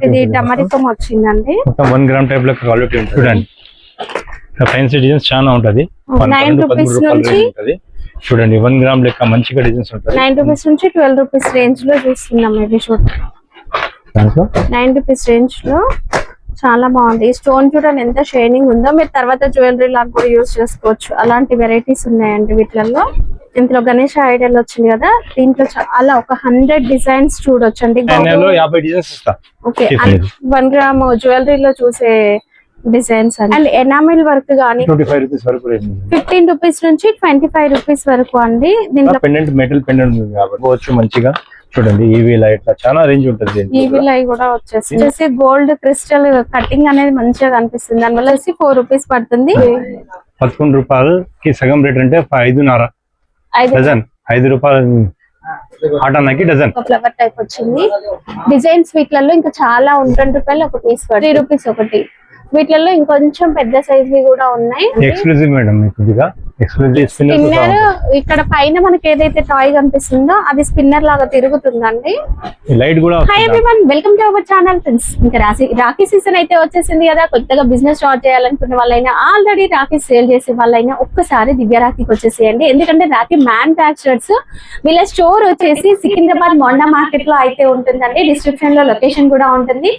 ఇది డమరికం వచ్చిందండి. మొత్తం 1 గ్రామ్ టైప్ లో క్వాలిటీ ఉంటుంది. చూడండి ఫ్యాన్సీ డిజైన్స్ చాలా ఉంటది. 9 రూపీస్ నుంచి చూడండి 1 గ్రామ్ లెక్క మంచిగా డిజైన్స్ ఉంటాయి. 9 రూపీస్ నుంచి 12 రూపీస్ రేంజ్ లో చూస్తున్నాం. ఇది చూడండి 9 రూపీస్ రేంజ్ లో చాలా బాగుంది. స్టోన్ చూడండి ఎంత షైనింగ్ ఉందో. మీరు తర్వాత జ్యువెలరీ లాగా కూడా యూజ్ చేసుకోవచ్చు. అలాంటి వెరైటీస్ ఉన్నాయండి వీటిలలో. ఇందులో గణేష్ ఐడియల్ వచ్చింది కదా, దీంట్లో చాలా ఒక 100 డిజైన్స్ చూడొచ్చండి. 50 డిజైన్స్ ఇస్తా. ఓకే 1 గ్రామ్ జ్యువెలరీలో చూసే డిజైన్స్ అండ్ ఎనామిల్ వర్క్ గానీ 25 రూపీస్ వరకు 15 రూపీస్ నుంచి 25 రూపీస్ వరకు అండి. దీంట్లో పెండెంట్ మెటల్ పెండెంట్ ఉంది కాబట్టి మంచిగా చూడండి. ఈవీ లైట్ చాలా రేంజ్ ఉంటుంది. ఈవీ లైట్ కూడా వచ్చేసి గోల్డ్ క్రిస్టల్ కటింగ్ అనేది మంచిగా కనిపిస్తుంది. దానివల్ల 4 రూపీస్ పడుతుంది. 11 రూపాయలకి సగం రేట్ అంటే 5.5 డజన్. 5 రూపాయలు ఆటానికి డజన్. ఫ్లవర్ టైప్ వచ్చింది. డిజైన్స్ వీటిలలో ఇంకా చాలా 20 రూపాయలు ఒక పీస్, 3 రూపీస్ ఒకటి. వీటిలలో ఇంకొంచెం పెద్ద సైజ్ కూడా ఉన్నాయి. ఎక్స్క్లూజివ్ మేడం, కొద్దిగా ఎక్స్క్లూజివ్ స్పిన్నర్. ఇక్కడ పైన మనకి ఏదైతే టాయ్ కనిపిస్తుందో అది స్పిన్నర్ లాగా తిరుగుతుందండి. లైట్ కూడా. Hi everyone, welcome to our channel friends. ఇంకా రాఖీ సీజన్ అయితే వచ్చేసింది కదా. కొత్తగా బిజినెస్ స్టార్ట్ చేయాలనుకున్న వాళ్ళైనా, ఆల్రెడీ రాఖీ సేల్ చేసే వాళ్ళైనా ఒక్కసారి దివ్య రాఖీకి వచ్చేసేయండి. ఎందుకంటే రాఖీ మ్యానుఫ్యాక్చరర్స్ వీళ్ళ స్టోర్ వచ్చేసి సికింద్రాబాద్ మొండా మార్కెట్ లో అయితే ఉంటుందండి. డిస్క్రిప్షన్ లో లొకేషన్ కూడా ఉంటుంది.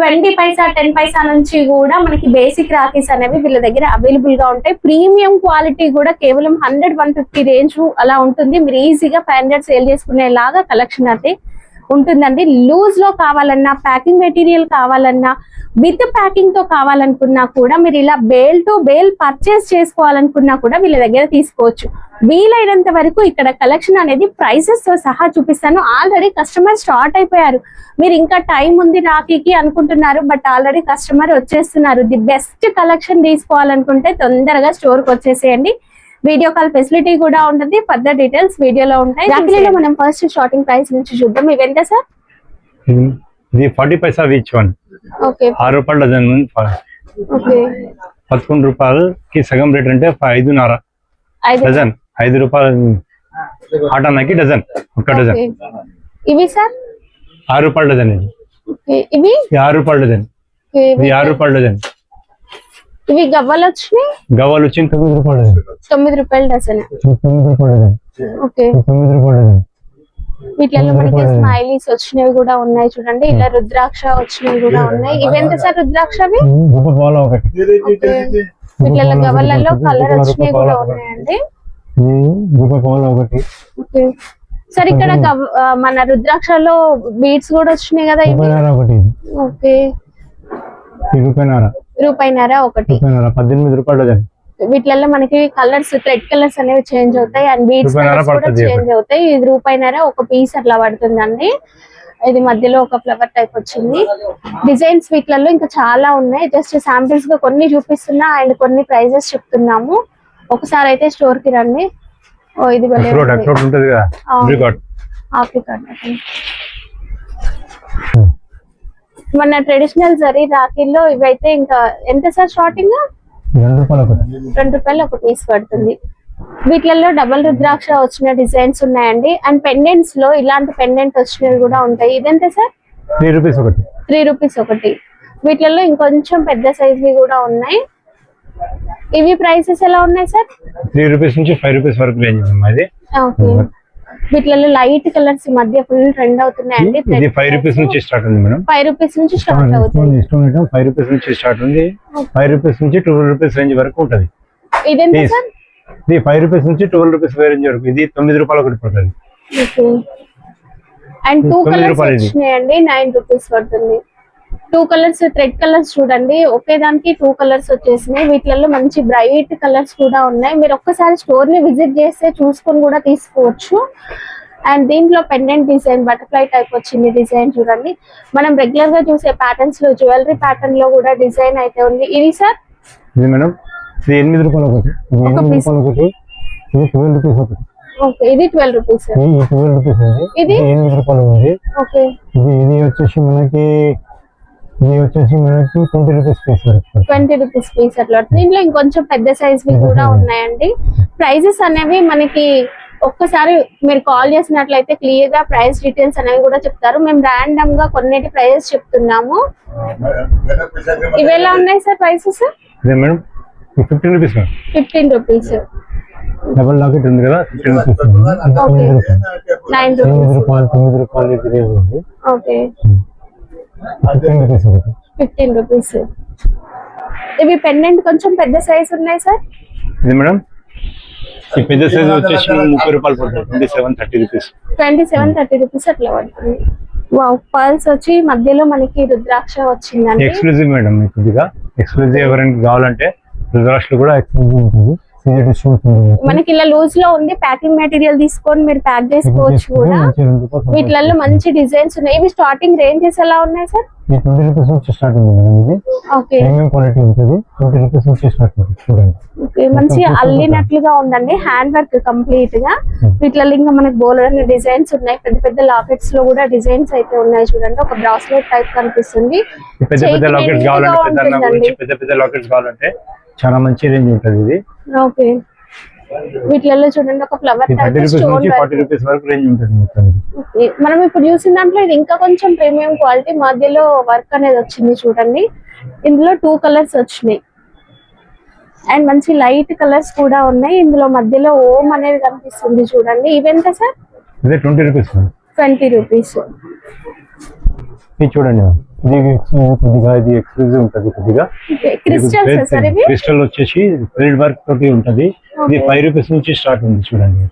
20 పైసా 10 పైసా నుంచి కూడా మనకి బేసిక్ రాఖీస్ అనేవి వీళ్ళ దగ్గర అవైలబుల్ గా ఉంటాయి. ప్రీమియం క్వాలిటీ కూడా కేవలం 100-150 రేంజ్ అలా ఉంటుంది. మీరు ఈజీగా 500 సేల్ చేసుకునేలాగా కలెక్షన్ అయితే ఉంటుందండి. లూజ్ లో కావాలన్నా, ప్యాకింగ్ మెటీరియల్ కావాలన్నా, విత్ ప్యాకింగ్ తో కావాలనుకున్నా కూడా మీరు ఇలా బేల్ టు బేల్ పర్చేస్ చేసుకోవాలనుకున్నా కూడా వీళ్ళ దగ్గర తీసుకోవచ్చు. వీలైనంత వరకు ఇక్కడ కలెక్షన్ అనేది ప్రైసెస్ తో సహా చూపిస్తాను. ఆల్రెడీ కస్టమర్ స్టార్ట్ అయిపోయారు. మీరు ఇంకా టైం ఉంది రాఖీకి అనుకుంటున్నారు, బట్ ఆల్రెడీ కస్టమర్ వచ్చేస్తున్నారు. ది బెస్ట్ కలెక్షన్ తీసుకోవాలనుకుంటే తొందరగా స్టోర్ కి వచ్చేసేయండి. వీడియో కాల్ ఫెసిలిటీ కూడా ఉంటుంది. ఫర్దర్ డీటెయిల్స్ వీడియోలో ఉంటాయి. రాఖీలో మనం ఫస్ట్ స్టార్టింగ్ ప్రైస్ నుంచి చూద్దాం. ఇవి ఎంత సార్? ఇది 40 పైసా ఈచ్ వన్. ఓకే 6 రూపాయలు డజన్. ఓకే 11 రూపాయలకి సగం రేట్ అంటే 5.5 డజన్. 5 రూపాయలు ఆటానికి డజన్, ఒక డజన్. ఇవి సార్ 6 రూపాయలు డజన్. ఇవి 6 రూపాయలు డజన్. ఇది 6 రూపాయలు డజన్. ఇవి గవ్వలు వచ్చినాయి. గవ్వలు వచ్చి 9 రూపాయలు డజన్. 9 రూపాయలు డజన్. 9 రూపాయలు డజన్. ఓకే 9 రూపాయలు డజన్. వీటిలో మనకి స్మైలీస్ వచ్చినవి కూడా ఉన్నాయి చూడండి. ఇలా రుద్రాక్ష వచ్చినవి కూడా ఉన్నాయి. ఇవి ఎంత సార్ రుద్రాక్షవి? వీటిలో గవ్వలలో కలర్ వచ్చినవి కూడా ఉన్నాయండి. ఓకే సార్, ఇక్కడ మన రుద్రాక్షలో బీడ్స్ కూడా వచ్చినాయి కదా. ఓకే రూపాయిన్నర ఒకటి. 18 రూపాయలు డజన్. వీటిలలో మనకి కలర్స్, థ్రెడ్ కలర్స్ అనేవి చేంజ్ అవుతాయి అండ్ బీడ్స్ కూడా చేంజ్ అవుతాయి. ఇది రూపాయిన్నర ఒక పీస్ అట్లా పడుతుందండి. ఇది మధ్యలో ఒక ఫ్లవర్ టైప్ వచ్చింది. డిజైన్స్ వీటిలలో ఇంకా చాలా ఉన్నాయి. జస్ట్ శాంపిల్స్ గా కొన్ని చూపిస్తున్నా అండ్ కొన్ని ప్రైజెస్ చెప్తున్నాము. ఒకసారి అయితే స్టోర్ కి రండి. ఓ ఇది మన ట్రెడిషనల్ జరీ రాఖీల్లో ఇవైతే ఇంకా ఎంత సార్ స్టార్టింగ్? 2 రూపాయలు ఒక పీస్ పడుతుంది. వీటిలలో డబల్ రుద్రాక్ష వచ్చిన డిజైన్స్ ఉన్నాయండి. అండ్ పెండెంట్స్ లో ఇలాంటి పెండెంట్ వచ్చినవి కూడా ఉంటాయి. ఇదెంత సార్? 3 రూపీస్ ఒకటి. 3 రూపీస్ ఒకటి. వీటిలలో ఇంకొంచెం పెద్ద సైజ్ కూడా ఉన్నాయి. ఇవి ప్రైసెస్ ఎలా ఉన్నాయి సార్? 3 రూపీస్ నుంచి 5 రూపీస్ వరకు రేంజ్ ఉంది. ఓకే వీటిలలో లైట్ కలర్స్ ఈ మధ్య ఫుల్ ట్రెండ్ అవుతున్నాయండి. ఇది 5 రూపీస్ నుంచి స్టార్ట్ ఉంది మేడం. 5 రూపీస్ నుంచి స్టార్ట్ అవుతుంది. 5 రూపీస్ నుంచి స్టార్ట్ ఉంది. 5 రూపీస్ నుంచి 12 రూపీస్ రేంజ్ వరకు ఉంటది. ఇదెంత సార్? ఇది 5 రూపీస్ నుంచి 12 రూపీస్ రేంజ్ వరకు. ఇది 9 రూపాయలు ఒకటి పడుతుంది. ఓకే అండ్ 2 కలర్స్ వచ్చినాయండి. 9 రూపీస్ పడుతుంది. 2 కలర్స్ థ్రెడ్ కలర్స్ చూడండి. ఒకే దానికి 2 కలర్స్ వచ్చేసినాయి. వీటిలలో మంచి బ్రైట్ కలర్స్ కూడా ఉన్నాయి. మీరు ఒక్కసారి స్టోర్ ని విజిట్ చేస్తే చూసుకొని కూడా తీసుకోవచ్చు. అండ్ దీంట్లో పెండెంట్ డిజైన్ బటర్ఫ్లై టైప్ వచ్చింది. డిజైన్ చూడండి. మనం రెగ్యులర్ గా చూసే ప్యాటర్న్స్ లో జ్యువెలరీ ప్యాటర్న్ లో కూడా డిజైన్ అయితే ఉంది. ఇది సార్? ఇది మేడం 8 రూపాయలు ఒకటి. 8 రూపాయలు ఒకటి. ఇది 12 రూపీస్ ఒకటి. ఓకే ఇది 12 రూపీస్. ఇది 12 రూపీస్ ఉంది. ఇది 8 రూపాయలు ఉంది. ఓకే ఇది వచ్చేసి మనకి 20 రూపీస్ పీస్ వరకు. 20 రూపీస్ పీస్ అట్లా. దీంట్లో ఇంకొంచెం పెద్ద సైజ్ కూడా ఉన్నాయండి. ప్రైజెస్ అనేవి మనకి ఒక్కసారి మీరు కాల్ చేసినట్లయితే క్లియర్ గా ప్రైస్ డీటెయిల్స్ అనేవి కూడా చెప్తారు. మేము ర్యాండమ్ గా కొన్నిటి ప్రైజెస్ చెప్తున్నాము. ఇవి ఎలా ఉన్నాయి సార్ ప్రైసెస్? ఇదే madam 15 rupees madam. 15 rupees. Double locket ఉంది కదా 15 రూపీస్. Okay 9 rupees. 9 రూపాయలు ఇది రేట్ ఉంది. Okay 15 rupees. 15 రూపీస్. ఇవి పెండెంట్ కొంచెం పెద్ద సైజ్ ఉన్నాయి సార్. ఇది మేడం ఈ పెద్ద సైజ్ వచ్చేసి 30 రూపాయలు పడుతుంది. 27-30 రూపీస్. 27-30 రూపీస్ అట్లా పడుతుంది. వావ్, పర్ల్స్ వచ్చి మధ్యలో మనకి రుద్రాక్ష వచ్చిందండి. ఎక్స్క్లూజివ్ మేడం, మీకు కొద్దిగా ఎక్స్క్లూజివ్ ఎవరైనా కావాలంటే రుద్రాక్షలు కూడా ఎక్స్క్లూజివ్ ఉంటుంది. మనకి ఇలా లూజ్ లో ఉంది. ప్యాకింగ్ మెటీరియల్ తీసుకొని మీరు ప్యాక్ చేసుకోవచ్చు కూడా. వీటిలలో మంచి డిజైన్స్ ఉన్నాయి. ఇవి స్టార్టింగ్ రేంజెస్ ఎలా ఉన్నాయి సార్? 20 రూపీస్ నుంచి స్టార్ట్ ఉంది మేడం. ఇది ఓకే ప్రీమియం క్వాలిటీ ఉంటుంది. 20 రూపీస్ నుంచి స్టార్ట్ అవుతుంది. చూడండి మంచి అల్లినట్లుగా ఉందండి. హ్యాండ్ వర్క్ కంప్లీట్ గా. వీటిలో ఇంకా మనకి బోలెడ్ డిజైన్స్ ఉన్నాయి. పెద్ద పెద్ద లాకెట్స్ లో కూడా డిజైన్స్ అయితే ఉన్నాయి. చూడండి ఒక బ్రాస్లెట్ టైప్ కనిపిస్తుంది. పెద్ద పెద్ద లాకెట్స్ కావాలంటే పెద్ద పెద్ద లాకెట్స్ కావాలంటే చాలా మంచి రేంజ్ ఉంటుంది ఇది. ఓకే వీటిలలో చూడండి ఒక ఫ్లవర్ టైప్ స్టోన్ 40 రూపీస్ వరకు రేంజ్ ఉంటుంది మొత్తం. మనం ఇప్పుడు చూసిన దాంట్లో ఇది ఇంకా కొంచెం ప్రీమియం క్వాలిటీ. మధ్యలో వర్క్ అనేది వచ్చింది చూడండి. ఇందులో 2 కలర్స్ వచ్చినాయి అండ్ మంచి లైట్ కలర్స్ కూడా ఉన్నాయి. ఇందులో మధ్యలో ఓం అనేది కనిపిస్తుంది చూడండి. ఇవెంత సార్? ఇదే 20 రూపీస్. 20 రూపీస్. ఇది చూడండి కొద్దిగా ఇది ఎక్స్క్లూజివ్ ఉంటుంది. కొద్దిగా క్రిస్టల్స్ సార్ ఇవి. క్రిస్టల్ వచ్చేసి థ్రెడ్ వర్క్ తోటి ఉంటది. ఇది 5 రూపీస్ నుంచి స్టార్ట్ ఉంది చూడండి.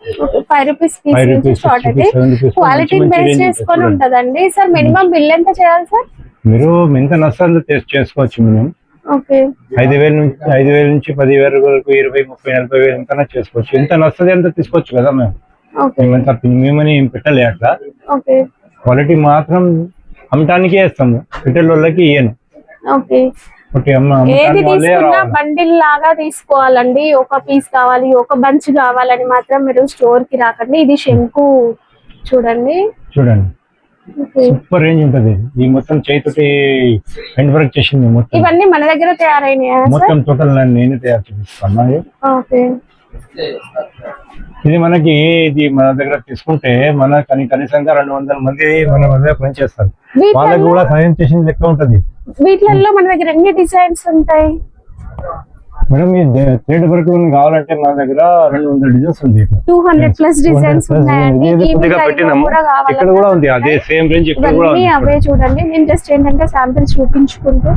5 రూపీస్ పీస్ నుంచి స్టార్ట్ అయితే క్వాలిటీ బేస్ చేసుకొని ఉంటదండి. సార్ మినిమం బిల్ ఎంత చేయాలి సార్? మీరు ఎంత నష్టాలు చేసుకోవచ్చు. మినిమం ఓకే 5,000 నుంచి 10,000 వరకు 20, 30, 40,000 ఎంత చేసుకోవచ్చు. ఎంత నష్టది అంత తీసుకోవచ్చు కదా మేము. మేమని ఏం పెట్టలే అట్లా. ఓకే క్వాలిటీ మాత్రం అమ్మటానికే ఇస్తాము. రిటైల్ వాళ్ళకి ఇయ్యను. ఓకే ఏది తీసుకున్నా బండిల్ లాగా తీసుకోవాలండి. ఒక పీస్ కావాలి, ఒక బంచ్ కావాలని మాత్రం మీరు స్టోర్ కి రాకండి. ఇది శంకు చూడండి. సూపర్ రేంజ్ ఉంటది. ఈ మొత్తం చేతితోటి హ్యాండ్ వర్క్ చేసింది మొత్తం. ఇవన్నీ మన దగ్గర తయారైనాయా? మొత్తం టోటల్ నేనే తయారు చేస్తాను. ఓకే ఇది మనకి ఇది మన దగ్గర తీసుకుంటే మన కనీసంగా 200 మంది మన దగ్గర పనిచేస్తారు. వాళ్ళకి కూడా సాయం చేసింది లెక్క ఉంటది. వీటిల్లో మన దగ్గర ఎన్ని డిజైన్స్ ఉంటాయి మేడం? ఈ థ్రెడ్ వర్క్ కావాలంటే మన దగ్గర 200 డిజైన్స్ ఉంది. 200+ డిజైన్స్ ఉన్నాయండి. ఇక్కడ కూడా ఉంది అదే సేమ్ రేంజ్. ఇక్కడ కూడా ఉంది. అవే చూడండి. నేను జస్ట్ ఏంటంటే శాంపిల్స్ చూపించుకుంటూ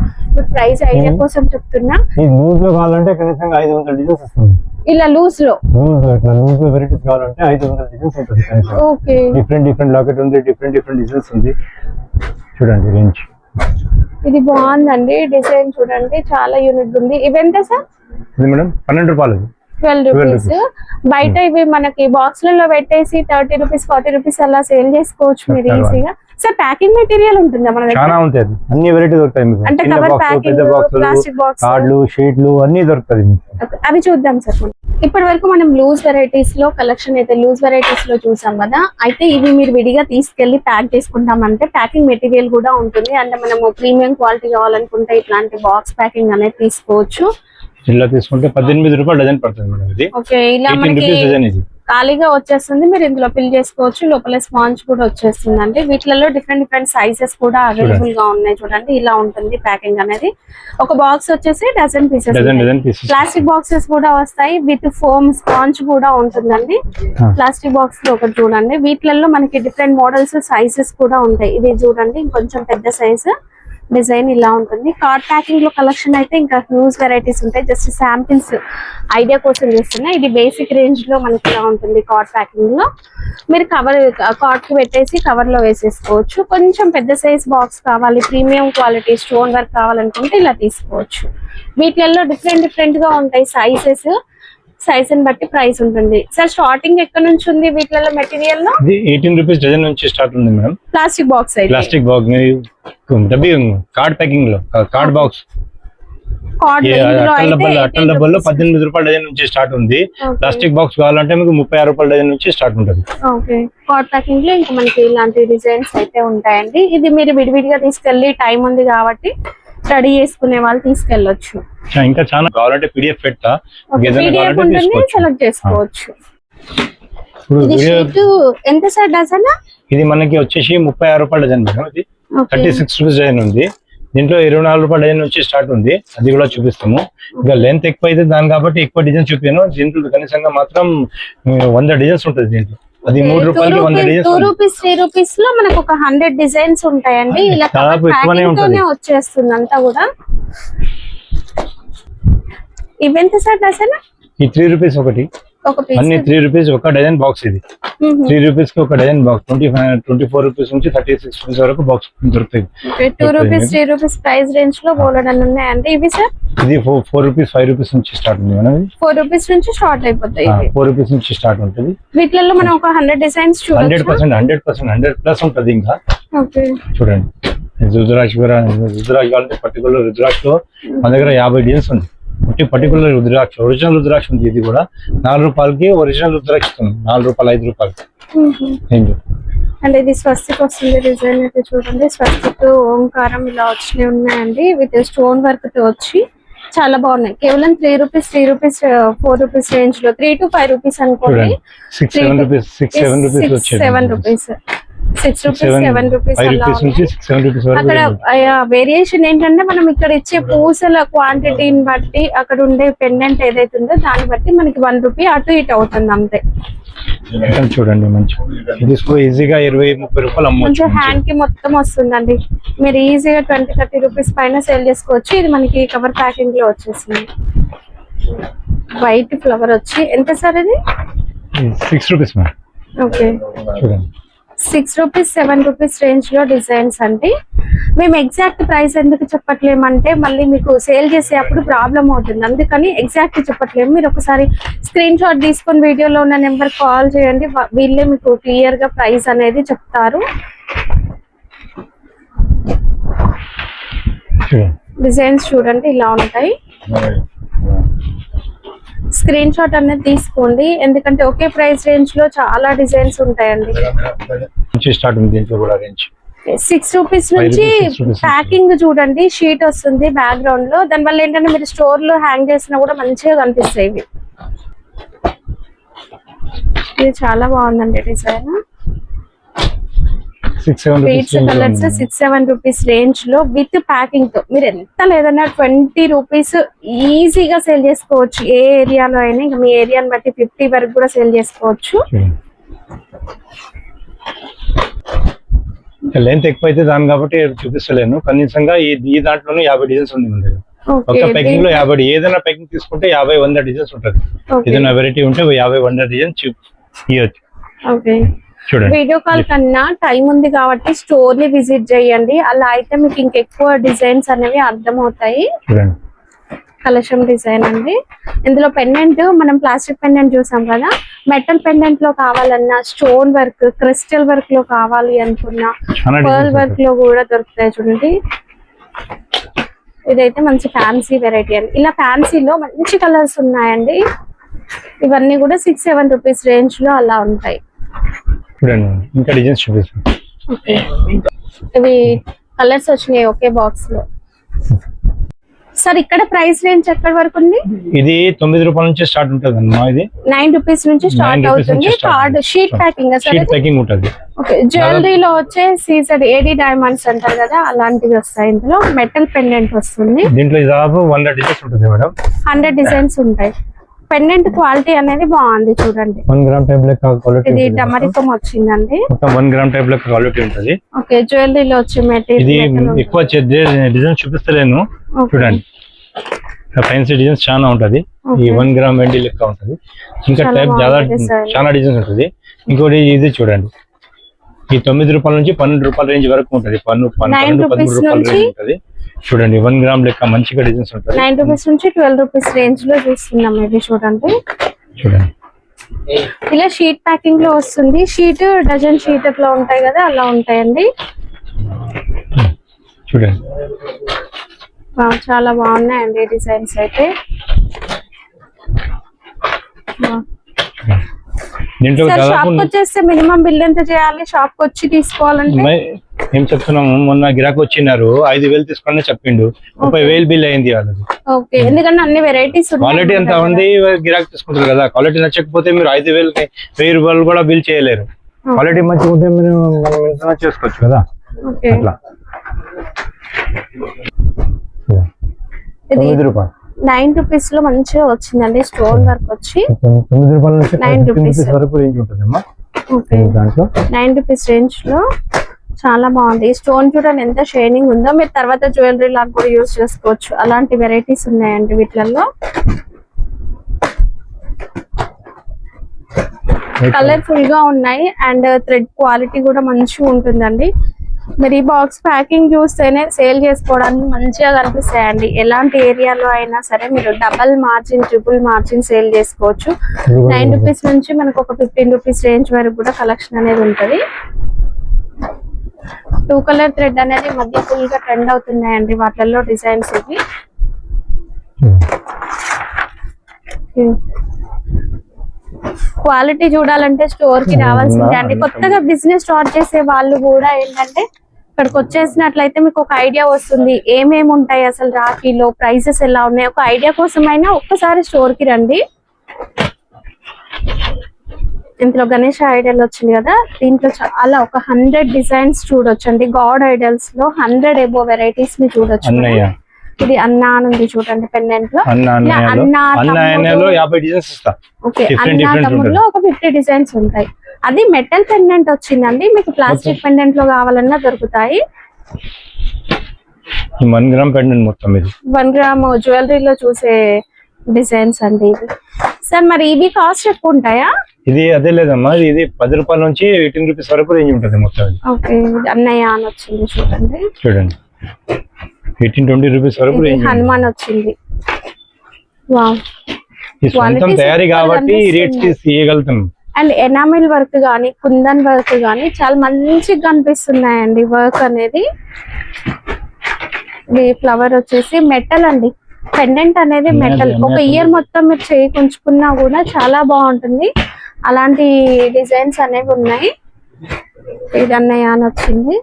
ప్రైస్ ఐడియా కోసం చెప్తున్నా. ఈ లూజ్ లో కావాలంటే కనీసంగా 500 డిజైన్స్ వస్తుంది. ఇలా లూజ్ లో వెరైటీస్ కావాలంటే 500 డిజైన్స్ ఉంటుంది. ఓకే డిఫరెంట్ లాకెట్ ఉంది. డిఫరెంట్ డిజైన్స్ ఉంది. చూడండి రేంజ్. ఇది బాగుందండి. డిజైన్ చూడండి చాలా యూనిక్ ఉంది. ఇవెంత సార్? ఇది మేడం 12 రూపాయలు. 12 రూపీస్. బయట ఇవి మనకి బాక్స్లలో పెట్టేసి 30 రూపీస్ 40 రూపీస్ అలా సేల్ చేసుకోవచ్చు మీరు ఈజీగా. సార్ ప్యాకింగ్ మెటీరియల్ ఉంటుందా మన దగ్గర? చాలా ఉంటుంది. అన్ని వెరైటీ దొరుకుతాయి మీకు. అంటే కవర్ ప్యాకింగ్, ప్లాస్టిక్ బాక్స్, కార్డులు, షీట్లు అన్ని దొరుకుతాయి మీకు. అవి చూద్దాం సార్. ఇప్పటి వరకు మనం లూజ్ వెరైటీస్ లో కలెక్షన్ అయితే లూజ్ వెరైటీస్ లో చూసాం కదా. అయితే ఇవి మీరు విడిగా తీసుకెళ్లి ప్యాక్ చేసుకుంటామంటే ప్యాకింగ్ మెటీరియల్ కూడా ఉంటుంది. అంటే మనము ప్రీమియం క్వాలిటీ కావాలనుకుంటే ఇట్లాంటి బాక్స్ ప్యాకింగ్ అనేది తీసుకోవచ్చు. ఇలా తీసుకుంటే 18 రూపాయలు డజన్ పడుతుంది మేడం. ఇది ఓకే ఇలా మనకి ఖాళీగా వచ్చేస్తుంది. మీరు ఇందులో ఫిల్ చేసుకోవచ్చు. లోపల స్పాంజ్ కూడా వచ్చేస్తుంది అండి. వీటిలలో డిఫరెంట్ సైజెస్ కూడా అవైలబుల్ గా ఉన్నాయి. చూడండి ఇలా ఉంటుంది ప్యాకింగ్ అనేది. ఒక బాక్స్ వచ్చేసి డజన్ పీసెస్. ప్లాస్టిక్ బాక్సెస్ కూడా వస్తాయి విత్ ఫోమ్ స్పాంజ్ కూడా ఉంటుందండి. ప్లాస్టిక్ బాక్స్ లో ఒకటి చూడండి. వీటిలలో మనకి డిఫరెంట్ మోడల్స్ సైజెస్ కూడా ఉంటాయి. ఇది చూడండి ఇంకొంచెం పెద్ద సైజు డిజైన్ ఇలా ఉంటుంది. కార్డ్ ప్యాకింగ్ లో కలెక్షన్ అయితే ఇంకా హ్యూజ్ వెరైటీస్ ఉంటాయి. జస్ట్ శాంపిల్స్ ఐడియా కోసం చేస్తున్నా. ఇది బేసిక్ రేంజ్ లో మనకి ఇలా ఉంటుంది. కార్డ్ ప్యాకింగ్ లో మీరు కార్డ్ కి పెట్టేసి కవర్ లో వేసేసుకోవచ్చు. కొంచెం పెద్ద సైజ్ బాక్స్ కావాలి, ప్రీమియం క్వాలిటీ స్టోన్ వర్క్ కావాలనుకుంటే ఇలా తీసుకోవచ్చు. వీటిల్లో డిఫరెంట్ గా ఉంటాయి సైజెస్. సైజ్ ని బట్టి ప్రైస్ ఉంటుంది. సార్ స్టార్టింగ్ ఎక్కడ నుంచి ఉంది వీటిలో మెటీరియల్ లో? 18 రూపీస్ డజన్ నుంచి స్టార్ట్ ఉంది మేడం. ప్లాస్టిక్ బాక్స్ అయితే ప్లాస్టిక్ బాక్స్ కార్డ్ ప్యాకింగ్ లో కార్డ్ బాక్స్ అట్టల డబ్బాల్లో 18 రూపాయల డజన్ నుంచి స్టార్ట్ ఉంది. ప్లాస్టిక్ బాక్స్ కావాలంటే మీకు 36 రూపాయల డజన్ నుంచి స్టార్ట్ ఉంటుంది. ఓకే కార్డ్ ప్యాకింగ్ లో ఇంకా మనకి ఇలాంటి డిజైన్స్ అయితే ఉంటాయండి. ఇది మీరు విడివిడిగా తీసుకెళ్లి టైం ఉంది కాబట్టి రెడీ చేసుకునే వాళ్ళు తీసుకెళ్ళొచ్చు. ఇంకా చాలా కావాలంటే PDF పెడతా, సెలెక్ట్ చేసుకోవచ్చు. ఇప్పుడు ఇది వీడియో షీట్ ఎంత సార్ డజన్? ఇది మనకి వచ్చేసి 36 రూపాయల డజన్ మేడం. ఇది 36 రూపీస్ డజన్ ఉంది. దీంట్లో 24 రూపాయల డజన్ నుంచి స్టార్ట్ ఉంది, అది కూడా చూపిస్తాము. ఇంకా లెంత్ ఎక్కువ అయితే దాని కాబట్టి ఎక్కువ డిజైన్ చూపాను. దీంట్లో కనీసంగా మాత్రం 100 డిజైన్స్ ఉంటుంది దీంట్లో. అది 3 రూపాయలకి 100 డిజైన్స్. 2 రూపీస్ 3 రూపీస్ లో మనకు ఒక 100 డిజైన్స్ ఉంటాయండి. ఇలా దాదాపు ఎక్కువనే ఉంటుంది, వచ్చేస్తుంది అంతా కూడా. ఇవెంత సార్ డజన్? ఈ 3 రూపీస్ ఒకటి, ఒక పీస్ అన్ని 3 రూపీస్ ఒక డజన్ బాక్స్. ఇది 3 రూపీస్ కి ఒక డజన్ బాక్స్. 24 రూపీస్ నుంచి 36 రూపీస్ వరకు బాక్స్ దొరుకుతాయి. 2 రూపీస్ 3 రూపీస్ ప్రైస్ రేంజ్ లో బోలెడన్ని ఉన్నాయండి. ఇవి సార్ ఇది 4 రూపీస్ 5 రూపీస్ నుంచి స్టార్ట్ ఉంది మేడం. 4 రూపీస్ నుంచి స్టార్ట్ అయిపోతాయి. 4 రూపీస్ నుంచి స్టార్ట్ ఉంటుంది. వీటిలో మనం ఒక 100 డిజైన్స్ చూడొచ్చు. 100% 100+ ఉంటుంది. ఇంకా ఓకే చూడండి, రుద్రాక్ష కావాలంటే పర్టికులర్ రుద్రాక్ష లో మన దగ్గర 50 డిజైన్స్ ఉంది. పర్టికులర్ రుద్రాక్ష, ఒరిజినల్ రుద్రాక్ష ఉంది. ఇది కూడా 4 రూపాయలకి ఒరిజినల్ రుద్రాక్ష ఉంది. 4 రూపాయలు 5 రూపాయలకి. అండ్ ఇది స్వస్తిక్ వస్తుంది. డిజైన్ అయితే చూడండి, స్వస్తిక్ ఓంకారం ఇలా వచ్చినవి ఉన్నాయండి. విత్ స్టోన్ వర్క్ తో వచ్చి చాలా బాగున్నాయి. కేవలం 3 రూపీస్ 4 రూపీస్ రేంజ్ లో 3 to 5 రూపీస్ అనుకోండి. 6-7 రూపీస్ 7 రూపీస్ 6 రూపీస్ 7 రూపీస్ నుంచి 6-7 రూపీస్ వరకు. అక్కడ వేరియేషన్ ఏంటంటే మనం ఇక్కడ ఇచ్చే పూసల క్వాంటిటీని బట్టి, అక్కడ ఉండే పెండెంట్ ఏదైతే ఉందో దాన్ని బట్టి మనకి 1 రూపీ అటు ఇటు అవుతుంది అంతే. చూడండి మంచి, ఇది ఈజీగా 20-30 రూపాయలు అమ్మవచ్చు. హ్యాండ్ కి మొత్తం వస్తుందండి. మీరు ఈజీగా 20-30 రూపీస్ పైన సేల్ చేసుకోవచ్చు. ఇది మనకి కవర్ ప్యాకింగ్ లో వచ్చేసింది. వైట్ ఫ్లవర్ వచ్చి ఎంత సార్ ఇది? 6 రూపీస్ మ్యామ్. ఓకే చూడండి, 6 రూపీస్ 7 రూపీస్ రేంజ్ లో డిజైన్స్ అండి. మేము ఎగ్జాక్ట్ ప్రైస్ ఎందుకు చెప్పట్లేమంటే మళ్ళీ మీకు సేల్ చేసేటప్పుడు ప్రాబ్లం అవుతుంది, అందుకని ఎగ్జాక్ట్ చెప్పట్లేము. మీరు ఒకసారి స్క్రీన్ షాట్ తీసుకొని వీడియోలో ఉన్న నెంబర్ కాల్ చేయండి, వీళ్ళే మీకు క్లియర్ గా ప్రైస్ అనేది చెప్తారు. డిజైన్స్ చూడండి ఇలా ఉంటాయి. స్క్రీన్ షాట్ అనేది తీసుకోండి, ఎందుకంటే ఒకే ప్రైస్ రేంజ్ లో చాలా డిజైన్స్ ఉంటాయండి. 6 రూపీస్ నుంచి ప్యాకింగ్ చూడండి, షీట్ వస్తుంది బ్యాక్గ్రౌండ్ లో. దాని వల్ల ఏంటంటే మీరు స్టోర్ లో హ్యాంగ్ చేసినా కూడా మంచిగా కనిపిస్తాయి. ఇది చాలా బాగుందండి design. Beads colours 6-7 rupees range లో విత్ ప్యాకింగ్ తో మీరు ఎంత లేదన్నా 20 రూపీస్ ఈజీగా సేల్ చేసుకోవచ్చు. ఏ ఏరియాలో అయినా, ఇంకా మీ ఏరియాని బట్టి 50 వరకు కూడా సేల్ చేసుకోవచ్చు. లెంత్ ఎక్కువ అయితే దాని కాబట్టి చూపిస్తలేను. కనీసంగా ఈ దాంట్లోనే 50 డిజైన్స్ ఉంది. ఒక ప్యాకింగ్ లో 50, ఏదైనా ప్యాకింగ్ తీసుకుంటే 50-100 డిజైన్స్ ఉంటుంది. ఏదైనా వెరైటీ ఉంటే 50-100 డిజైన్స్ ఇవ్వచ్చు. చూడండి, వీడియో కాల్ కన్నా టైం ఉంది కాబట్టి స్టోర్ ని విజిట్ చేయండి. అలా అయితే మీకు ఇంకెక్కువ డిజైన్స్ అనేవి అర్థమవుతాయి. కలశం డిజైన్ అండి. ఇందులో పెండెంట్ మనం ప్లాస్టిక్ పెండెంట్ చూసాం కదా, మెటల్ పెండెంట్ లో కావాలన్నా, స్టోన్ వర్క్, క్రిస్టల్ వర్క్ లో కావాలి అనుకున్నా, పర్ల్ వర్క్ లో కూడా దొరుకుతాయి. చూడండి, ఇదైతే మంచి ఫ్యాన్సీ వెరైటీ అండి. ఇలా ఫ్యాన్సీలో మంచి కలర్స్ ఉన్నాయండి. ఇవన్నీ కూడా 6-7 రూపీస్ రేంజ్ లో అలా ఉంటాయి. చూడండి, ఇంకా డిజైన్స్ చూపిస్తాను. ఇవి కలర్స్ వచ్చినాయి ఒకే బాక్స్ లో. సార్ ఇక్కడ ప్రైస్ రేంజ్ ఎక్కడి వరకు ఉంది? ఇది 9 రూపాయల నుంచి స్టార్ట్ ఉంటుంది అమ్మా. ఇది 9 రూపీస్ నుంచి స్టార్ట్ అవుతుంది. Card sheet packing sheet packing ఉంటుంది. ఓకే, జ్యువెలరీలో వచ్చే సీజెడ్ ఏడీ డైమండ్స్ అంటారు కదా, అలాంటివి వస్తాయి. ఇందులో మెటల్ పెండెంట్ వస్తుంది. దీంట్లో దాదాపు 100 డిజైన్స్ ఉంటుంది మేడం. 100 డిజైన్స్ ఉంటాయి. పెండెంట్ క్వాలిటీ అనేది బాగుంది చూడండి. 1 గ్రామ్ టైప్ లెక్క క్వాలిటీ. ఇది డమరికం వచ్చిందండి. మొత్తం 1 గ్రామ్ టైప్ లెక్క క్వాలిటీ ఉంటుంది. ఓకే, జ్యువెలరీలో వచ్చే మెటీరియల్. ఇది ఎక్కువ డిజైన్ చూపిస్తలేను. చూడండి, ఫ్యాన్సీ డిజైన్స్ చాలా ఉంటది. ఈ 1 గ్రామ్ వెండి లెక్క ఉంటది. ఇంకా టైప్ చాలా డిజైన్స్ ఉంటుంది. ఇంకోటి ఇది చూడండి, ఈ 9 రూపాయల నుంచి 12 రూపాయల రేంజ్ వరకు ఉంటది. 12-13 రూపాయల రేంజ్ ఉంటది. చూడండి, 1 గ్రామ్ లెక్క మంచిగా డిజైన్స్ ఉంటుంది. 9 రూపీస్ నుంచి 12 రూపీస్ రేంజ్ లో చూస్తున్నాం. ఇది చూడండి, ఇలా షీట్ ప్యాకింగ్ లో వస్తుంది. షీట్ డజన్ షీట్ అట్లా ఉంటాయి కదా, అలా ఉంటాయండి. చూడండి, చాలా బాగున్నాయండి డిజైన్స్ అయితే. దీంట్లో దాదాపు షాప్ వచ్చేస్తే మినిమం బిల్ ఎంత చేయాలి షాప్ కి వచ్చి తీసుకోవాలంటే? ఏం చెప్తున్నాము, మొన్న గిరాకు వచ్చినారు 5,000 తీసుకోండి చెప్పిండు, 30,000 బిల్ అయింది వాళ్ళది. ఓకే, ఎందుకంటే అన్ని వెరైటీస్ క్వాలిటీ ఎంత ఉంది గిరాకు తీసుకుంటారు కదా, క్వాలిటీ నచ్చకపోతే మీరు 5,000కి 1,000 రూపాయలు కూడా బిల్ చేయలేరు. క్వాలిటీ మంచిగా ఉంటే మీరు మనం ఎంత చేసుకోవచ్చు కదా. అట్లా 9 రూపాయలు 9 రూపీస్ లో మంచిగా వచ్చిందండి. స్టోన్ వర్క్ వచ్చి 9 రూపాయల నుంచి 9 రూపీస్ వరకు రేంజ్ ఉంటుందమ్మా. దాంట్లో 9 రూపీస్ రేంజ్ లో చాలా బాగుంది. స్టోన్ చూడండి ఎంత షైనింగ్ ఉందో. మీరు తర్వాత జ్యువెలరీ లాగా కూడా యూజ్ చేసుకోవచ్చు. అలాంటి వెరైటీస్ ఉన్నాయండి వీటిలలో. కలర్ఫుల్ గా ఉన్నాయి అండ్ థ్రెడ్ క్వాలిటీ కూడా మంచిగా ఉంటుందండి. మరి ఈ బాక్స్ ప్యాకింగ్ చూస్తేనే సేల్ చేసుకోవడానికి మంచిగా కనిపిస్తాయండి. ఎలాంటి ఏరియాలో అయినా సరే మీరు double margin, triple margin sale చేసుకోవచ్చు. 9 రూపీస్ నుంచి మనకు ఒక 15 రూపీస్ రేంజ్ వరకు కూడా కలెక్షన్ అనేది ఉంటుంది. 2 కలర్ థ్రెడ్ అనేది మధ్య ఫుల్ గా ట్రెండ్ అవుతున్నాయండి వాటిల్లో డిజైన్స్ ఇవి. క్వాలిటీ చూడాలంటే స్టోర్ కి రావాల్సిందే అండి. కొత్తగా బిజినెస్ స్టార్ట్ చేసే వాళ్ళు కూడా ఏంటంటే ఇక్కడికి వచ్చేసినట్లయితే మీకు ఒక ఐడియా వస్తుంది ఏమేమి ఉంటాయి అసలు రాఖీలో, ప్రైసెస్ ఎలా ఉన్నాయి. ఒక ఐడియా కోసమైనా ఒక్కసారి స్టోర్ కి రండి. ఇందులో గణేష్ ఐడల్ వచ్చింది కదా, దీంట్లో చాలా ఒక 100 డిజైన్స్ చూడొచ్చండి. గాడ్ ఐడల్స్ లో 100 ఎబో వెరైటీస్ ని చూడొచ్చు. ఇది అన్నా ఉంది చూడండి పెండెంట్ లో. అన్నా తమ్ముడులో ఒక 50 డిజైన్స్ ఉంటాయి. అది మెటల్ పెండెంట్ వచ్చిందండి. మీకు ప్లాస్టిక్ పెండెంట్ లో కావాలన్నా దొరుకుతాయి. 1 గ్రామ్ పెండెంట్ మొత్తం ఇది 1 గ్రామ్ జ్యువెలరీలో చూసే డిజైన్స్ అండి ఇవి. సార్ మరి ఇవి కాస్ట్ ఎక్కువ ఉంటాయా? ఇది అదే లేదమ్మా, ఇది 10 రూపాయల నుంచి 18 రూపీస్ వరకు రేంజ్ ఉంటుంది మొత్తం. ఓకే, అన్నయ్య అని వచ్చింది చూడండి. 18-20 రూపీస్ వరకు రేంజ్. హనుమాన్ వచ్చింది. వావ్, ఈ సొంతం తయారీ కాబట్టి రేట్స్ తీయగలుగుతాం. అండ్ ఎనామిల్ వర్క్ గానీ, కుందన్ వర్క్ గానీ చాలా మంచిగా కనిపిస్తున్నాయండి వర్క్ అనేది. ఇది ఫ్లవర్ వచ్చేసి మెటల్ అండి. పెండెంట్ అనేది మెటల్. ఒక ఇయర్ మొత్తం మీరు చేయి ఉంచుకున్నా కూడా చాలా బాగుంటుంది. అలాంటి డిజైన్స్ అనేవి ఉన్నాయి. ఇది అన్నయ్య అని వచ్చింది.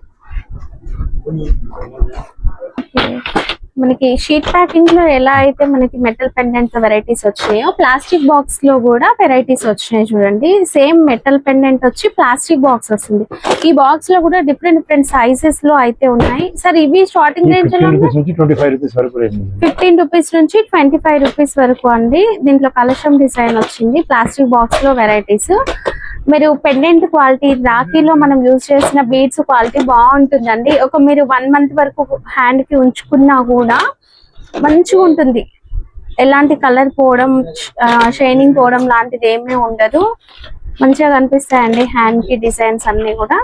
మనకి షీట్ ప్యాకింగ్ లో ఎలా అయితే మనకి మెటల్ పెండెంట్ వెరైటీస్ వచ్చినాయో, ప్లాస్టిక్ బాక్స్ లో కూడా వెరైటీస్ వచ్చినాయి చూడండి. సేమ్ మెటల్ పెండెంట్ వచ్చి ప్లాస్టిక్ బాక్స్ వస్తుంది. ఈ బాక్స్ లో కూడా డిఫరెంట్ సైజెస్ లో అయితే ఉన్నాయి. సార్ ఇవి స్టార్టింగ్ రేంజ్ లో 15 రూపీస్ నుంచి 25 రూపీస్ వరకు అండి. దీంట్లో కలశం డిజైన్ వచ్చింది. ప్లాస్టిక్ బాక్స్ లో వెరైటీస్. మీరు పెండెంట్ క్వాలిటీ, రాఖీలో మనం యూజ్ చేసిన బీడ్స్ క్వాలిటీ బాగుంటుందండి. ఒక మీరు 1 మంత్ వరకు హ్యాండ్ కి ఉంచుకున్నా కూడా మంచిగా ఉంటుంది. ఎలాంటి కలర్ పోవడం, షైనింగ్ పోవడం లాంటిది ఏమీ ఉండదు. మంచిగా కనిపిస్తాయండి హ్యాండ్ కి డిజైన్స్ అన్ని కూడా.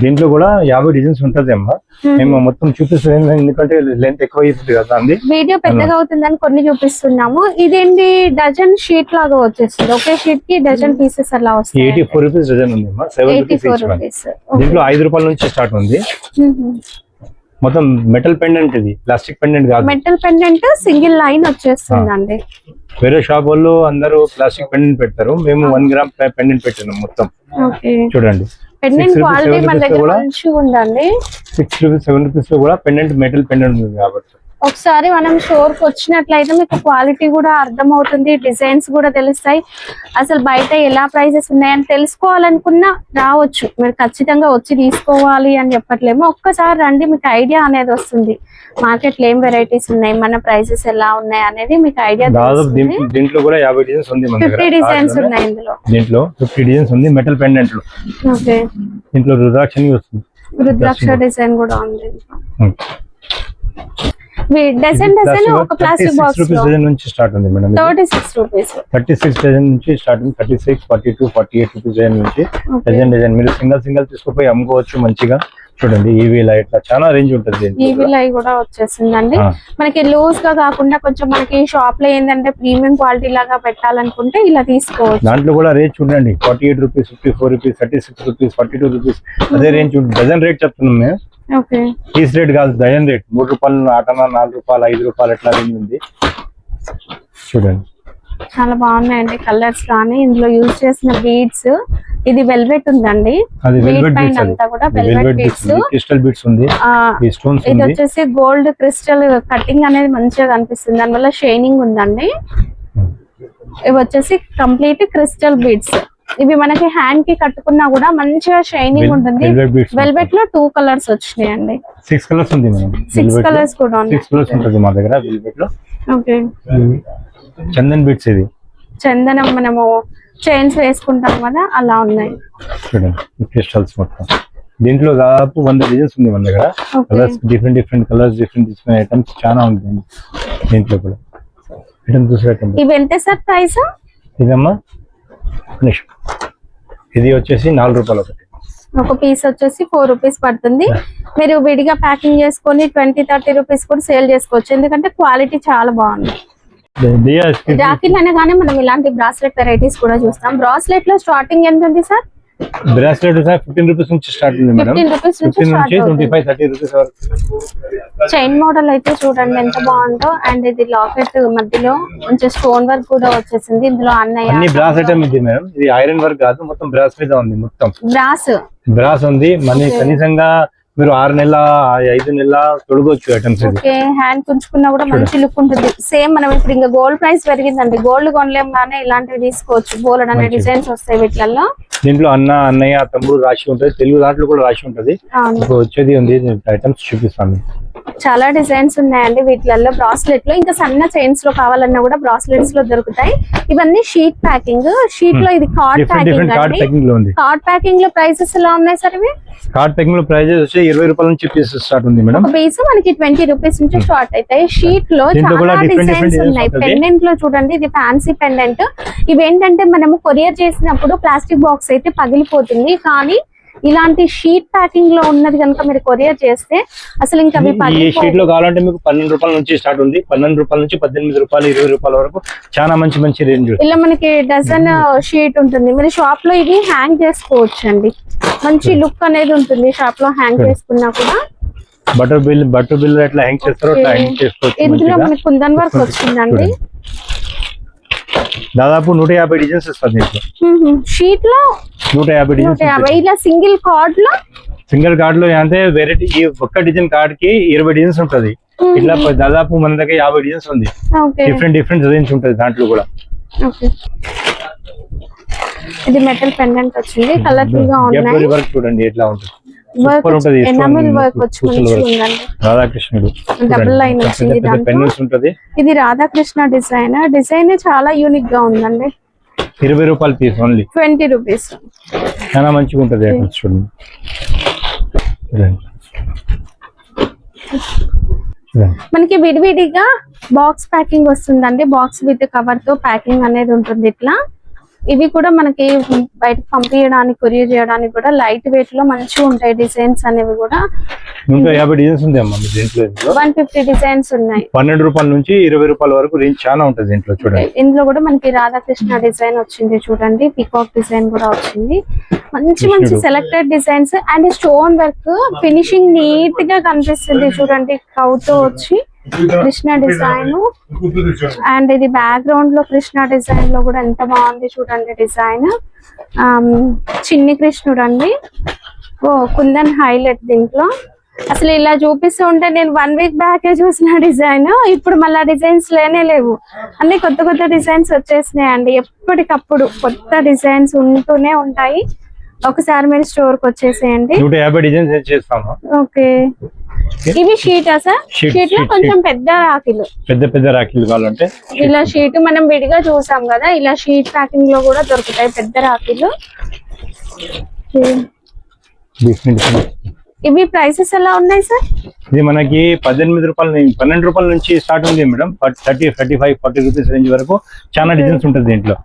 దీంట్లో కూడా 50 డిజైన్స్ ఉంటది అమ్మా. మేము మొత్తం చూపిస్తాం ఎందుకంటే లెంత్ ఎక్కువ అవుతుంది కదా అండి. వీడియో పెద్దగా అవుతుందని కొన్ని చూపిస్తున్నాము. ఇదేంటి డజన్ షీట్ లాగా వచ్చేస్తుంది. ఒకే షీట్ కి డజన్ పీసెస్ అలా వస్తాయి. 84 రూపీస్ డజన్ ఉంది అమ్మా. 74 రూపీస్. దీంట్లో 5 రూపాయల నుంచి స్టార్ట్ ఉంది. మొత్తం మెటల్ పెండెంట్, ఇది ప్లాస్టిక్ పెండెంట్ కాదు. మెటల్ పెండెంట్ సింగిల్ లైన్ వచ్చేస్తుందండి. వేరే షాప్ వాళ్ళు అందరూ ప్లాస్టిక్ పెండెంట్ పెడతారు. మేము 1 గ్రామ్ పెండెంట్ పెట్టినాం మొత్తం. చూడండి పెండెంట్ క్వాలిటీ మన దగ్గర మంచిగా ఉందండి. 6 రూపీస్ 7 రూపీస్ లో కూడా పెండెంట్ మెటల్ పెండెంట్ ఉంది కాబట్టి ఒకసారి మనం స్టోర్ కి వచ్చినట్లయితే మీకు క్వాలిటీ కూడా అర్థమవుతుంది, డిజైన్స్ కూడా తెలుస్తాయి. అసలు బయట ఎలా ప్రైసెస్ ఉన్నాయని తెలుసుకోవాలనుకున్నా రావచ్చు. మీరు ఖచ్చితంగా వచ్చి తీసుకోవాలి అని చెప్పట్లేమో, ఒక్కసారి రండి మీకు ఐడియా అనేది వస్తుంది. మార్కెట్ లో ఏం వెరైటీస్ ఉన్నాయి, మన ప్రైసెస్ ఎలా ఉన్నాయి అనేది మీకు ఐడియా. దీంట్లో కూడా 50 డిజైన్స్ ఉంది. 50 డిజైన్స్ ఉన్నాయి ఇందులో. దీంట్లో 50 డిజైన్స్ ఉంది మెటల్ పెండెంట్ లో. ఓకే, దీంట్లో రుద్రాక్షని వస్తుంది. రుద్రాక్ష డిజైన్ కూడా ఉంది. డజన్ ఒక ప్లాస్టిక్ బాక్స్ నుంచి స్టార్ట్ ఉంది మేడం. 36 రూపీస్ 36 డజన్ నుంచి స్టార్ట్ ఉంది. 36, 42, 48 రూపీస్ డజన్ నుంచి డజన్ మీరు సింగల్ తీసుకుపోయి అమ్ముకోవచ్చు మంచిగా. చూడండి ఈవీ లైట్ చాలా రేంజ్ ఉంటుంది. ఈవీ లైట్ కూడా వచ్చేసిందండి. మనకి లూజ్ గా కాకుండా కొంచెం మనకి షాప్ లో ఏంటంటే ప్రీమియం క్వాలిటీ లాగా పెట్టాలనుకుంటే ఇలా తీసుకోవచ్చు. దాంట్లో కూడా రేట్ చూడండి 48 రూపీస్, 54 రూపీస్, 36 రూపీస్, 42 రూపీస్ అదే రేంజ్. డజన్ రేట్ చెప్తున్నాం మేము. పీస్ రేట్ కాదు, డజన్ రేట్. 3 రూపాయలు, 8 4 రూపాయలు, 5 రూపాయలు ఎట్లా రేంజ్ ఉంది చూడండి. చాలా బాగున్నాయండి కలర్స్ కానీ ఇందులో యూజ్ చేసిన బీడ్స్. ఇది వెల్వెట్ ఉందండి, అది బీడ్ వెల్వెట్ పైన బీడ్స్, అంతా కూడా వెల్వెట్ బీడ్స్. క్రిస్టల్ బీడ్స్ ఉంది, ఈ స్టోన్స్ ఇది ఉంది. వచ్చేసి గోల్డ్ క్రిస్టల్ కటింగ్ అనేది మంచిగా కనిపిస్తుంది, దానివల్ల షైనింగ్ ఉందండి. ఇవి వచ్చేసి కంప్లీట్ క్రిస్టల్ బీడ్స్. ఇవి మనకి హ్యాండ్ కి కట్టుకున్నా కూడా మంచిగా షైనింగ్ ఉంటుంది. వెల్వెట్ లో 2 కలర్స్ వచ్చినాయండి. 6 కలర్స్ ఉంది మేడం. 6 కలర్స్ కూడా ఉన్నాయి. 6 కలర్స్ ఉంటుంది మా దగ్గర వెల్వెట్ లో. ఓకే, చందన్ బీడ్స్, ఇది చందనం మనము చైన్స్ వేసుకుంటాం కదా అలా ఉన్నాయి చూడండి. క్రిస్టల్స్ మొత్తం దీంట్లో దాదాపు 100 డిజైన్స్ ఉంది మన దగ్గర. Colours different colours, different items చాలా ఉంటుంది దీంట్లో కూడా. ఐటమ్ చూసే ఐటమ్ ఇవి ఎంత సార్ ప్రైస్? ఇదమ్మా ఇది వచ్చేసి 4 రూపాయలు ఒకటి. ఒక పీస్ వచ్చేసి 4 రూపీస్ పడుతుంది. మీరు విడిగా ప్యాకింగ్ చేసుకొని 20-30 రూపీస్ కూడా సేల్ చేసుకోవచ్చు, ఎందుకంటే క్వాలిటీ చాలా బాగుంది. రాఖీలు అనగానే మనం ఇలాంటి బ్రాస్లెట్ వెరైటీస్ కూడా చూస్తాం. బ్రాస్లెట్ లో స్టార్టింగ్ ఎంత ఉంది సార్? బ్రాస్లెట్ 15 రూపీస్ నుంచి స్టార్ట్ ఉంది మేడం. 15 రూపీస్ నుంచి 25-30 రూపీస్ వరకు. చైన్ మోడల్ అయితే చూడండి ఎంత బాగుందో. అండ్ ఇది లాకెట్ మధ్యలో కొంచెం స్టోన్ వర్క్ కూడా వచ్చేసింది. ఇందులో అన్ని బ్రాస్ ఐటమ్ ఇది మేడం. ఇది ఐరన్ వర్క్ కాదు, మొత్తం బ్రాస్ మీద ఉంది. మొత్తం బ్రాస్ ఉంది. మన కనీసంగా మీరు 6 నెలల 5 నెలల తొడగొచ్చు ఐటమ్స్. హ్యాండ్ కుంచుకున్నా కూడా మంచి లుక్ ఉంటుంది. సేమ్ మనం ఇప్పుడు ఇంకా గోల్డ్ ప్రైస్ పెరిగిందండి, గోల్డ్ కొనలేం కానీ ఇలాంటివి తీసుకోవచ్చు. గోల్డ్ అనే డిజైన్స్ వస్తాయి వీటిల్లో. దీంట్లో అన్నయ్య తమ్ముడు రాసి ఉంటది, తెలుగు దాంట్లో కూడా రాసి ఉంటది. వచ్చేది ఉంది ఐటమ్స్ చూపిస్తాను. చాలా డిజైన్స్ ఉన్నాయండి వీటిలలో. బ్రాస్లెట్ లో ఇంకా సన్న చైన్స్ లో కావాలన్నా కూడా బ్రాస్లెట్స్ లో దొరుకుతాయి. ఇవన్నీ షీట్ ప్యాకింగ్. షీట్ లో ఇది కార్డ్ ప్యాకింగ్. కార్డ్ ప్యాకింగ్ లో ప్రైసెస్ ఎలా ఉన్నాయి సార్? ఇవి కార్డ్ ప్యాకింగ్ లో ప్రైజెస్ వచ్చి 20 రూపాయల నుంచి పీస్ స్టార్ట్ ఉంది మేడం. ఒక పీస్ మనకి 20 రూపీస్ నుంచి స్టార్ట్ అవుతాయి. షీట్ లో చాలా డిజైన్స్ ఉన్నాయి. పెండెంట్ లో చూడండి, ఇది ఫ్యాన్సీ పెండెంట్. ఇవేంటంటే మనము కొరియర్ చేసినప్పుడు ప్లాస్టిక్ బాక్స్ అయితే పగిలిపోతుంది, కానీ ఇలాంటి షీట్ ప్యాకింగ్ లో ఉన్నది కనుక మీరు కొరియర్ చేస్తే అసలు ఇంకా షీట్ లో కావాలంటే మీకు 12 రూపాయల నుంచి స్టార్ట్ ఉంది. 12 రూపాయల నుంచి 18 రూపాయలు, 20 రూపాయల వరకు చాలా మంచి రేంజ్. ఇలా మనకి డజన్ షీట్ ఉంటుంది. మీరు షాప్ లో ఇది హ్యాంగ్ చేసుకోవచ్చు అండి, మంచి లుక్ అనేది ఉంటుంది. షాప్ లో హ్యాంగ్ చేసుకున్నా కూడా బటర్ బిల్ ఎట్లా హ్యాంగ్ చేస్తారో అట్లా హ్యాంగ్ చేసుకోవచ్చు. ఇందులో మనకి కుందన్ వర్క్ వచ్చిందండి. దాదాపు 150 డిజైన్స్ వస్తుంది షీట్ లో. 150 డిజైన్స్. ఇలా సింగిల్ కార్డ్ లో అంటే వెరైటీ. ఈ ఒక్క డిజైన్ కార్డ్ కి 20 డిజైన్స్ ఉంటది. ఇట్లా దాదాపు మన దగ్గర 50 డిజైన్స్ ఉంది. డిఫరెంట్ డిజైన్స్ ఉంటది దాంట్లో కూడా. ఇది మెటల్ పెండెంట్ వచ్చింది, కలర్ఫుల్ గా ఉన్నాయి. వర్క్ చూడండి ఎట్లా ఉంటుంది. రాధాకృష్ణుడు డబుల్ లైన్ వచ్చింది. ఇది రాధాకృష్ణ డిజైన్ చాలా యూనిక్ గా ఉందండి. 20 రూపాయల పీస్ ఓన్లీ. 20 రూపీస్. చాలా మంచిగా ఉంటది చూడండి. మనకి విడివిడిగా బాక్స్ ప్యాకింగ్ వస్తుందండి. బాక్స్ విత్ కవర్ తో ప్యాకింగ్ అనేది ఉంటుంది. ఇట్లా ఇవి కూడా మనకి బయటకు పంపించడానికి, కొరియర్ చేయడానికి కూడా లైట్ వెయిట్ లో మంచిగా ఉంటాయి. డిజైన్స్ అనేవి కూడా 150 డిజైన్స్ ఉంది అమ్మా దీంట్లో. 150 డిజైన్స్ ఉన్నాయి. 12 రూపాయల నుంచి 20 రూపాయల వరకు రేంజ్ చాలా ఉంటుంది దీంట్లో. చూడండి ఇందులో కూడా మనకి రాధాకృష్ణ డిజైన్ వచ్చింది చూడండి, పీకాక్ డిజైన్ కూడా వచ్చింది. మంచి selected designs and stone work finishing neat గా కనిపిస్తుంది చూడండి. కౌతో వచ్చి కృష్ణ డిజైన్ అండ్ ఇది బ్యాక్గ్రౌండ్ లో కృష్ణ డిజైన్ లో కూడా ఎంత బాగుంది చూడండి డిజైన్. చిన్ని కృష్ణుడు అండి. కుందన్ హైలైట్ దీంట్లో. అసలు ఇలా చూపిస్తూ ఉంటే నేను 1 వీక్ బ్యాకే చూసిన డిజైన్, ఇప్పుడు మళ్ళీ డిజైన్స్ లేవు. అన్ని కొత్త డిజైన్స్ వచ్చేసినాయండి. ఎప్పటికప్పుడు కొత్త డిజైన్స్ ఉంటూనే ఉంటాయి. ఒకసారి మీరు స్టోర్ కి వచ్చేసేయండి. 150 డిజైన్స్ చేస్తాము. ఓకే, ఇవి షీటా సార్? షీట్ లో కొంచెం పెద్ద రాఖీలు కావాలంటే ఇలా షీట్ మనం విడిగా చూసాం కదా, ఇలా షీట్ ప్యాకింగ్ లో కూడా దొరుకుతాయి పెద్ద రాఖీలు. ఇవి ప్రైసెస్ ఎలా ఉన్నాయి సార్? ఇది మనకి 18 రూపాయలు, 12 రూపాయల నుంచి స్టార్ట్ ఉంది మేడం. 30, 35, 40 రూపీస్ రేంజ్ వరకు చాలా డిజైన్స్ ఉంటుంది దీంట్లో.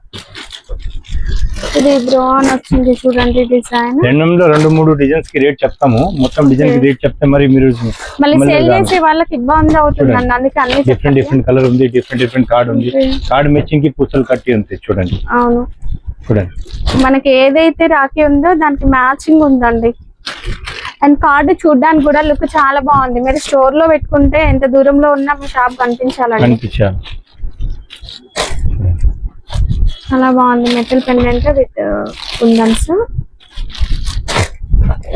ఇది బ్రౌన్ వచ్చింది చూడండి డిజైన్. 2-3 డిజైన్స్ కి రేట్ చెప్తాము. మొత్తం డిజైన్ కి రేట్ చెప్తే మరి మీరు మళ్ళీ సేల్ చేసే వాళ్ళకి ఇబ్బంది అవుతుంది అన్న, అందుకే అన్ని డిఫరెంట్ కలర్ ఉంది, డిఫరెంట్ కార్డ్ ఉంది. కార్డ్ మ్యాచింగ్ కి పూసలు కట్టి ఉంది చూడండి. అవును చూడండి, మనకి ఏదైతే రాఖీ ఉందో దానికి మ్యాచింగ్ ఉందండి. అండ్ కార్డు చూడడానికి కూడా లుక్ చాలా బాగుంది. మీరు స్టోర్ లో పెట్టుకుంటే ఎంత దూరంలో ఉన్నా మీ షాప్ కనిపించాలండి. చాలా బాగుంది మెటల్ పెండెంట్ విత్ కుందన్స్.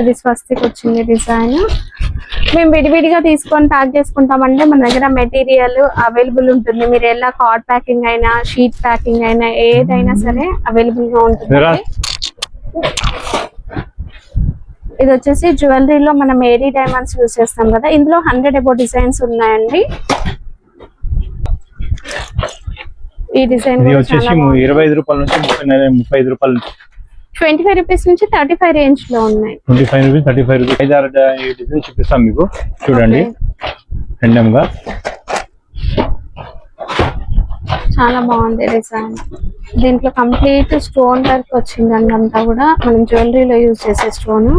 ఇది స్వస్తికి వచ్చింది డిజైన్. మేము విడివిడిగా తీసుకొని ప్యాక్ చేసుకుంటామంటే మన దగ్గర మెటీరియల్ అవైలబుల్ ఉంటుంది. మీరు ఎలా కార్డ్ ప్యాకింగ్ అయినా షీట్ ప్యాకింగ్ అయినా ఏదైనా సరే అవైలబుల్ గా ఉంటుంది. ఇది వచ్చేసి జ్యువెలరీలో మనం మేరీ డైమండ్స్ యూజ్ చేస్తాం కదా, ఇందులో 100 అబౌ డిజైన్స్ ఉన్నాయండి. ఈ డిజైన్ వచ్చేసి 25 రూపాయల నుంచి 35 రూపాయలు, 25 రూపీస్ నుంచి 35 రేంజ్ లో ఉన్నాయి. 25 రూపీస్ 35 రూపీస్ 5-6 డిజైన్ చూపిస్తాం మీకు. చూడండి రెండమ్ గా చాలా బాగుంది డిజైన్. దీంట్లో కంప్లీట్ స్టోన్ వర్క్ వచ్చిందండి. అంతా కూడా మనం జ్యువెలరీలో యూజ్ చేసే స్టోన్.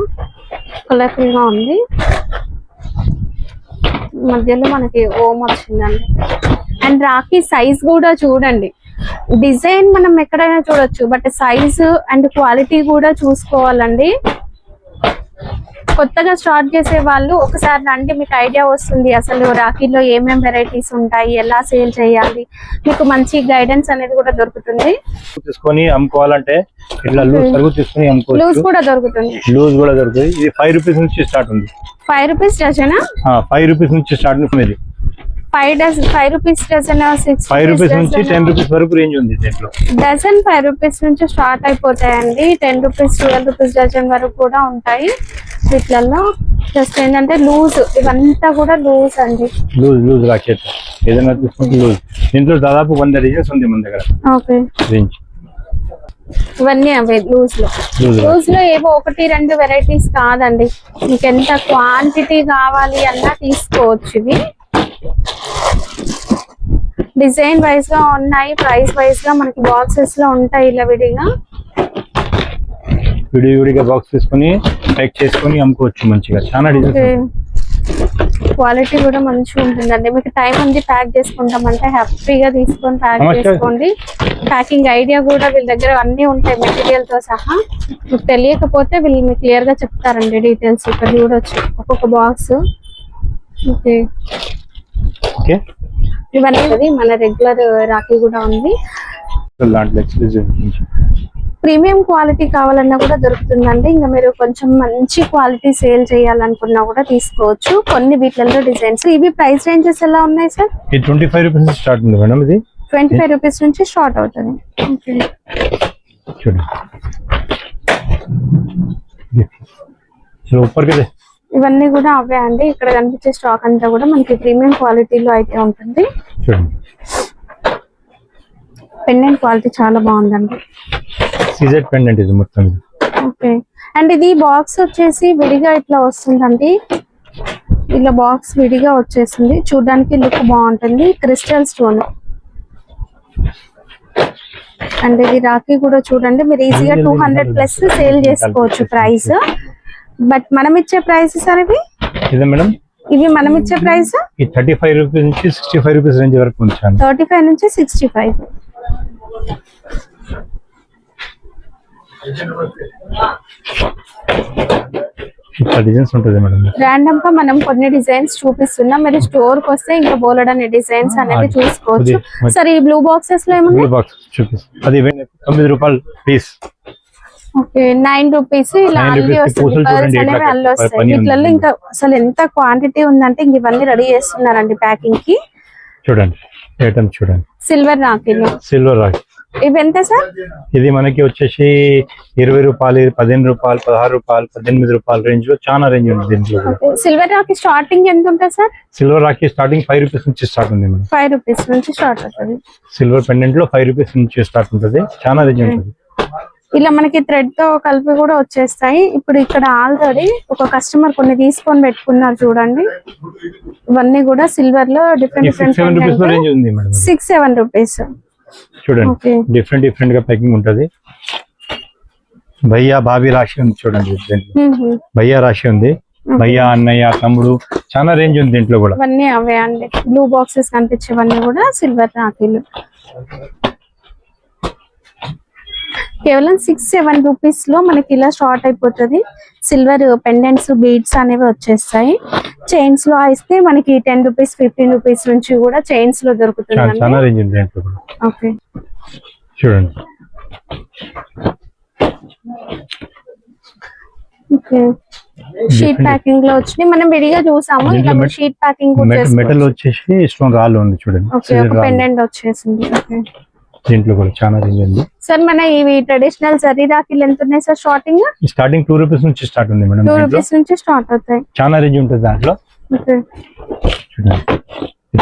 కలర్ఫుల్ గా ఉంది. మధ్యలో మనకి ఓం వచ్చిందండి. అండ్ రాఖీ సైజ్ కూడా చూడండి. డిజైన్ మనం ఎక్కడైనా చూడొచ్చు, బట్ సైజ్ అండ్ క్వాలిటీ కూడా చూసుకోవాలండి. కొత్తగా స్టార్ట్ చేసే వాళ్ళు ఒకసారి రండి, మీకు ఐడియా వస్తుంది అసలు రాఖీలో ఏమేమి వెరైటీస్ ఉంటాయి, ఎలా సేల్ చేయాలి, మీకు మంచి గైడెన్స్ అనేది కూడా దొరుకుతుంది. తీసుకొని అమ్ముకోవాలంటే ఇట్లా లూజ్ సరుకు తీసుకొని అమ్ముకోవచ్చు. లూజ్ కూడా దొరుకుతుంది. లూజ్ కూడా దొరుకుతుంది. ఇది 5 రూపీస్ నుంచి స్టార్ట్ ఉంది. 5 రూపీస్ డజనా? 5 రూపీస్ నుంచి స్టార్ట్ ఉంది. 5 రూపీస్ డజన్, 5 రూపీస్ నుంచి 10 రూపీస్ వరకు రేంజ్ ఉంది దీంట్లో. డజన్ 5 రూపీస్ నుంచి స్టార్ట్ అయిపోతాయండి. 10 రూపీస్ 12 రూపీస్ డజన్ వరకు కూడా ఉంటాయి వీటిలలో. జస్ట్ ఏంటంటే లూజ్, ఇవంతా కూడా లూజ్ అండి. లూజ్ రాకెట్ ఏదైనా తీసుకుంటే లూజ్. దీంట్లో దాదాపు 100 డిజైన్స్ ఉంది మన దగ్గర. ఓకే, రేంజ్ ఇవన్నీ అవే లూజ్ లో ఏవో 1-2 వెరైటీస్ కాదండి. మీకు ఎంత క్వాంటిటీ కావాలి అన్నా తీసుకోవచ్చు. ఇవి డిజైన్ వైజ్ గా ఉన్నాయి, ప్రైస్ వైజ్ గా మనకి బాక్సెస్ లో ఉంటాయి. ఇలా విడిగా బాక్స్ తీసుకొని ప్యాక్ చేసుకొని అమ్ముకోవచ్చు మంచిగా. చాలా డిజైన్, క్వాలిటీ కూడా మంచిగా ఉంటుందండి. మీకు టైం ఉంది ప్యాక్ చేసుకుంటామంటే హ్యాపీగా తీసుకొని ప్యాక్ చేసుకోండి. ప్యాకింగ్ ఐడియా కూడా వీళ్ళ దగ్గర అన్ని ఉంటాయి మెటీరియల్ తో సహా. మీకు తెలియకపోతే వీళ్ళు మీకు క్లియర్ గా చెప్తారండి డీటెయిల్స్. ఇక్కడ చూడొచ్చు ఒక్కొక్క బాక్స్. ఓకే, ఇవన్నీ మన రెగ్యులర్ రాఖీ కూడా ఉంది. ప్రీమియం క్వాలిటీ కావాలన్నా కూడా దొరుకుతుందండి. ఇంకా మీరు కొంచెం మంచి క్వాలిటీ సేల్ చేయాలనుకున్నా కూడా తీసుకోవచ్చు. కొన్ని వీటిలలో డిజైన్స్. ఇవి ప్రైస్ రేంజెస్ ఎలా ఉన్నాయి సార్? 25 రూపీస్ నుంచి స్టార్ట్ ఉంది మేడం. ఇది 25 రూపీస్ నుంచి స్టార్ట్ అవుతుంది. చూడండి ఇవన్నీ కూడా అవే అండి. ఇక్కడ కనిపించే స్టాక్ అంతా కూడా మనకి ప్రీమియం క్వాలిటీలో అయితే ఉంటుంది. పెండెంట్ క్వాలిటీ చాలా బాగుందండి. సీజెడ్ పెండెంట్ ఇది మొత్తం. ఓకే, అండ్ ఇది బాక్స్ వచ్చేసి విడిగా ఇట్లా వస్తుందండి. ఇలా బాక్స్ విడిగా వచ్చేసింది. చూడడానికి లుక్ బాగుంటుంది. Crystal stone. అండ్ ఇది రాఖీ కూడా చూడండి, మీరు ఈజీగా 200+ సేల్ చేసుకోవచ్చు ప్రైస్. బట్ మనం ఇచ్చే ప్రైస్ సార్ ఇవి మేడం, ఇవి మనం ఇచ్చే ప్రైస్ 35 రూపీస్ నుంచి 65 రూపీస్ రేంజ్ వరకు ఉంచాను. 35 నుంచి 65. డిజైన్స్ ఉంటుంది మేడం. రాండమ్ గా మనం కొన్ని డిజైన్స్ చూపిస్తున్నాం. మీరు స్టోర్ కి వస్తే ఇంకా బోలెడన్ని డిజైన్స్ అనేది చూసుకోవచ్చు. సరే, ఈ బ్లూ బాక్సెస్ లో ఏముంది? బ్లూ బాక్స్ చూపిస్తాను. అది 9 రూపాయలు పీస్. Okay, 9 rupees. ఇలా అల్లి వస్తుంది. పర్ల్స్ అనేవి అల్లి వస్తాయి. వీటిలో ఇంకా అసలు ఎంత క్వాంటిటీ ఉందంటే ఇంక ఇవన్నీ రెడీ చేస్తున్నారండి ప్యాకింగ్ కి. చూడండి ఐటమ్ చూడండి. సిల్వర్ రాఖీ. ఇవి ఎంత సార్? ఇది మనకి వచ్చేసి 20 రూపాయలు, 15 రూపాయలు, 16 రూపాయలు, 18 రూపాయల రేంజ్ లో చాలా రేంజ్ ఉంది దీంట్లో. సిల్వర్ రాఖీ స్టార్టింగ్ ఎంత ఉంటుంది sir? Silver Rakhi starting 5 rupees నుంచి స్టార్ట్ ఉంది మేడం. 5 రూపీస్ నుంచి స్టార్ట్ అవుతుంది. సిల్వర్ పెండెంట్ లో 5 రూపీస్ నుంచి స్టార్ట్ ఉంటుంది. చాలా రేంజ్ ఉంటుంది. ఇలా మనకి థ్రెడ్ తో కలిపి కూడా వచ్చేస్తాయి. ఇప్పుడు ఇక్కడ ఆల్రెడీ ఒక కస్టమర్ కొన్ని తీసుకొని పెట్టుకున్నారు చూడండి. ఇవన్నీ కూడా సిల్వర్ లో డిఫరెంట్ 6-7 రూపీస్. చూడండి డిఫరెంట్ గా ప్యాకింగ్ ఉంటది. భయ్యా భాబీ రాశి ఉంది చూడండి. భయ్యా రాశి ఉంది. భయ్యా, అన్నయ్య, తమ్ముడు, చాలా రేంజ్ ఉంది దీంట్లో కూడా. ఇవన్నీ అవే అండి. బ్లూ బాక్సెస్ కనిపించేవన్నీ కూడా సిల్వర్ రాఖీలు. కేవలం 6-7 రూపీస్ లో మనకి ఇలా స్టార్ట్ అయిపోతుంది. సిల్వర్ పెండెంట్స్, బీడ్స్ అనేవి వచ్చేస్తాయి. చైన్స్ లో అయితే మనకి 10 రూపీస్ 15 రూపీస్ నుంచి కూడా చైన్స్ లో దొరుకుతుంది. చాలా రేంజ్ ఉంది దీంట్లో కూడా. ఓకే, చూడండి ఓకే, షీట్ ప్యాకింగ్ లో వచ్చినాయి, మనం విడిగా చూసాము. దీంట్లో ఇలా షీట్ ప్యాకింగ్ కూడా మెటల్ చేసుకోవచ్చు. వచ్చేసి స్టోన్ రాళ్ళు ఉంది చూడండి. ఓకే, ఒక పెండెంట్ వచ్చేసింది. ఓకే, దీంట్లో కూడా చాలా రేంజ్ ఉంది సార్. మన ఇవి ట్రెడిషనల్ జరీ రాఖీలు ఎంత ఉన్నాయి సార్ స్టార్టింగ్? స్టార్టింగ్ 2 రూపీస్ నుంచి స్టార్ట్ ఉంది మేడం. 2 రూపీస్ నుంచి స్టార్ట్ అవుతాయి. చాలా రేంజ్ ఉంటుంది దాంట్లో. ఓకే, చూడండి,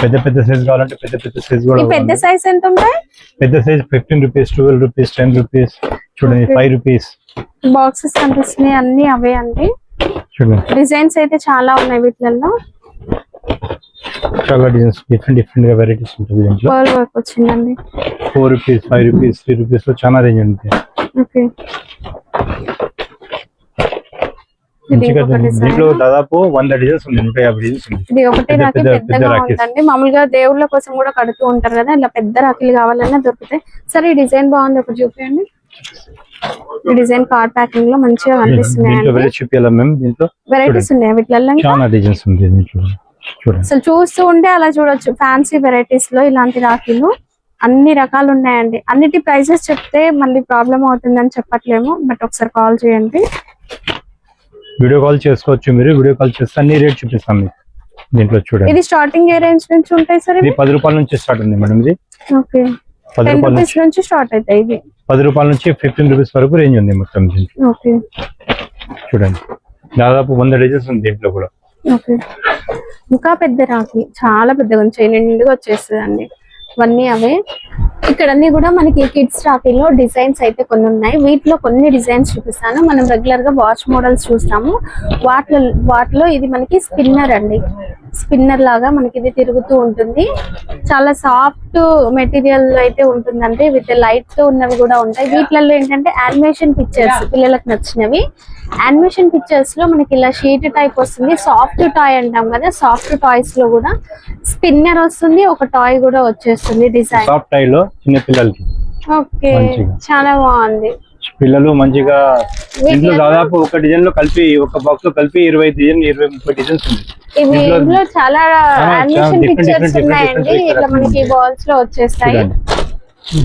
పెద్ద పెద్ద సైజ్ కావాలంటే పెద్ద పెద్ద సైజ్ కూడా. ఈ పెద్ద సైజ్ ఎంత ఉంటాయి? పెద్ద సైజ్ 15 రూపీస్, 12 రూపీస్, 10 రూపీస్, చూడండి 5 రూపీస్. బాక్సెస్ కనిపిస్తున్నాయి, అన్ని అవే అండి. చూడండి, డిజైన్స్ అయితే చాలా ఉన్నాయి వీటిల్లో. చాలా డిజైన్స్ డిఫరెంట్ గా వెరైటీస్ ఉంటుంది దీంట్లో. పర్ల్ వర్క్ వచ్చిందండి. 4 రూపీస్, 5 రూపీస్, 3 రూపీస్ లో చాలా రేంజ్ ఉంటుంది. ఓకే, దీంట్లో దాదాపు 100 డిజైన్స్ ఉంది, 150 డిజైన్స్ ఉంది. ఇది ఒకటే రాఖీ పెద్దగా ఉందండి. మామూలుగా దేవుళ్ళ కోసం కూడా కడుతూ ఉంటారు కదా, ఇలా పెద్ద రాఖీలు కావాలన్నా దొరుకుతాయి. సరే, ఈ డిజైన్ బాగుంది, ఒకటి చూపించండి. ఈ డిజైన్ కార్డ్ ప్యాకింగ్ లో మంచిగా కనిపిస్తున్నాయి. వెరైటీస్ ఉన్నాయి వీటిల్లో, చాలా డిజైన్స్ ఉంది దీంట్లో. చూడండి, అసలు చూస్తూ ఉంటే అలా చూడొచ్చు. ఫ్యాన్సీ వెరైటీస్ లో ఇలాంటి రాఖీలు అన్ని రకాలు ఉన్నాయండి. అన్నిటి ప్రైజెస్ చెప్తే మళ్ళీ ప్రాబ్లం అవుతుందని చెప్పట్లేము, బట్ ఒకసారి కాల్ చేయండి. వీడియో కాల్ చేసుకోవచ్చు మీరు. వీడియో కాల్ చేస్తే అన్ని రేట్ చూపిస్తాం మీకు. దీంట్లో చూడండి, ఇది స్టార్టింగ్ ఏ రేంజ్ నుంచి ఉంటాయి సార్? ఇది 10 రూపాయల నుంచి స్టార్ట్ ఉంది మేడం. ఇది ఓకే, 10 రూపీస్ నుంచి స్టార్ట్ అవుతాయి. ఇది 10 రూపాయల నుంచి 15 రూపీస్ వరకు రేంజ్ ఉంది మొత్తం దీంట్లో. ఓకే, చూడండి, దాదాపు 100 డిజైన్స్ ఉంది దీంట్లో కూడా. ఓకే, ఇంకా పెద్ద రాఖీ చాలా పెద్దగా వచ్చాయి, నిండుగా వచ్చేస్తుంది అండి. ఇవన్నీ అవే. ఇక్కడ అన్ని కూడా మనకి కిడ్స్ రాఖీలో డిజైన్స్ అయితే కొన్ని ఉన్నాయి. వీటిలో కొన్ని డిజైన్స్ చూపిస్తాను. మనం రెగ్యులర్ గా వాచ్ మోడల్స్ చూస్తాము. వాటిలో ఇది మనకి స్పిన్నర్ అండి. స్పిన్నర్ లాగా మనకి ఇది తిరుగుతూ ఉంటుంది. చాలా సాఫ్ట్ మెటీరియల్ అయితే ఉంటుందండి. విత్ లైట్ ఉన్నవి కూడా ఉంటాయి. వీటిలలో ఏంటంటే యానిమేషన్ పిక్చర్స్ పిల్లలకు నచ్చినవి. యానిమేషన్ పిక్చర్స్ లో మనకి ఇలా షీట్ టైప్ వస్తుంది. సాఫ్ట్ టాయ్ అంటాం కదా, సాఫ్ట్ టాయ్స్ లో కూడా స్పిన్నర్ వస్తుంది. ఒక టాయ్ కూడా వచ్చేస్తుంది డిజైన్. సాఫ్ట్ టాయ్ లో చిన్న పిల్లలకి. ఓకే, చాలా బాగుంది. పిల్లలు మంచిగా ఇంట్లో దాదాపు ఒక డిజైన్ లో కలిపి, ఒక బాక్స్ లో కలిపి 20 డిజైన్, 20-30 డిజైన్స్ ఉంది. ఇందులో చాలా యానిమేషన్ పిక్చర్స్ ఉన్నాయండి. ఇట్లా మనకి బాల్స్ లో వచ్చేస్తాయి.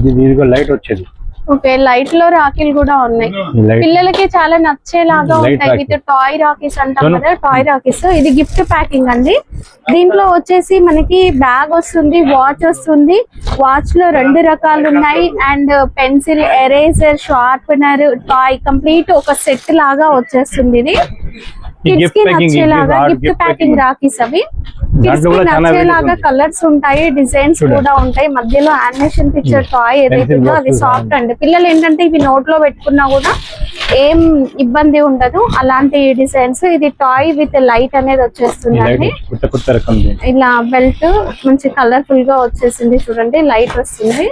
దీనిలో లైట్ వచ్చేది. ఓకే, లైట్ లో రాఖీలు కూడా ఉన్నాయి. పిల్లలకి చాలా నచ్చేలాగా ఉంటాయి. విత్ టాయ్ రాఖీస్ అంటాం కదా, టాయ్ రాఖీస్. ఇది గిఫ్ట్ ప్యాకింగ్ అండి. దీంట్లో వచ్చేసి మనకి బ్యాగ్ వస్తుంది, వాచ్ వస్తుంది. వాచ్ లో 2 రకాలు ఉన్నాయి. And pencil, eraser, sharpener, toy complete ఒక సెట్ లాగా వచ్చేస్తుంది. ఇది కిడ్స్ కి నచ్చేలాగా గిఫ్ట్ ప్యాకింగ్ రాఖీస్. అవి కిడ్స్ కి నచ్చేలాగా కలర్స్ ఉంటాయి, డిజైన్స్ కూడా ఉంటాయి. మధ్యలో యానిమేషన్ పిక్చర్ టాయ్ ఏదైతే ఉందో అది సాఫ్ట్ అండి. పిల్లలు ఏంటంటే ఇవి నోట్ లో పెట్టుకున్నా కూడా ఏం ఇబ్బంది ఉండదు. అలాంటి డిజైన్స్. ఇది టాయ్ విత్ లైట్ అనేది వచ్చేస్తుందండి. ఇలా బెల్ట్ మంచి కలర్ఫుల్ గా వచ్చేసింది చూడండి, లైట్ వస్తుంది.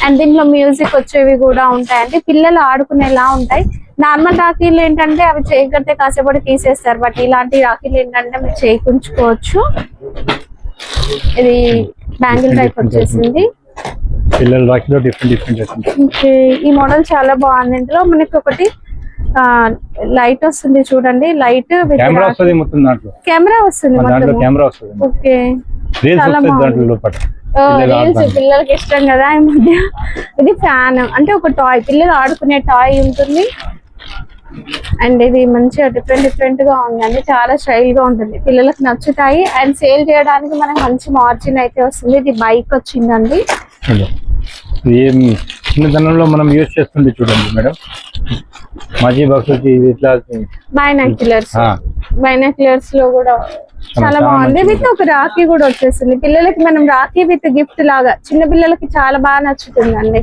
అండ్ దీంట్లో మ్యూజిక్ వచ్చేవి కూడా ఉంటాయండి. పిల్లలు ఆడుకునేలా ఉంటాయి. నార్మల్ రాఖీలు ఏంటంటే అవి చేయగలిగితే కాసేపటి తీసేస్తారు. బట్ ఇలాంటి రాఖీలు ఏంటంటే మీరు చేయించుకోవచ్చు. ఇది బ్యాంగిల్ టైప్ వచ్చేసింది. పిల్లల రాఖీలో డిఫరెంట్. ఈ మోడల్ చాలా బాగుంది. ఇందులో మనకి ఒకటి లైట్ వస్తుంది చూడండి, లైట్ కెమెరా వస్తుంది. ఓకే, చాలా బాగుంది. రీల్స్ పిల్లలకి ఇష్టం కదా ఈ మధ్య. ఇది ఫ్యాన్ అంటే ఒక టాయ్, పిల్లలు ఆడుకునే టాయ్ ఉంటుంది. అండ్ ఇది మంచిగా డిఫరెంట్ గా ఉందండి. చాలా స్టైల్ గా ఉంటుంది, పిల్లలకు నచ్చుతాయి. అండ్ సేల్ చేయడానికి మనకి మంచి మార్జిన్ అయితే వస్తుంది. ఇది బైక్ వచ్చిందండి. చిన్నతనంలో మనం యూజ్ చేస్తుంది చూడండి మేడం. మాజీ బాక్స్ బైనాక్యులర్స్ లో కూడా చాలా బాగుంది. విత్ ఒక రాఖీ కూడా వచ్చేసింది. పిల్లలకి మనం రాఖీ విత్ గిఫ్ట్ లాగా చిన్న పిల్లలకి చాలా బాగా నచ్చుతుందండి.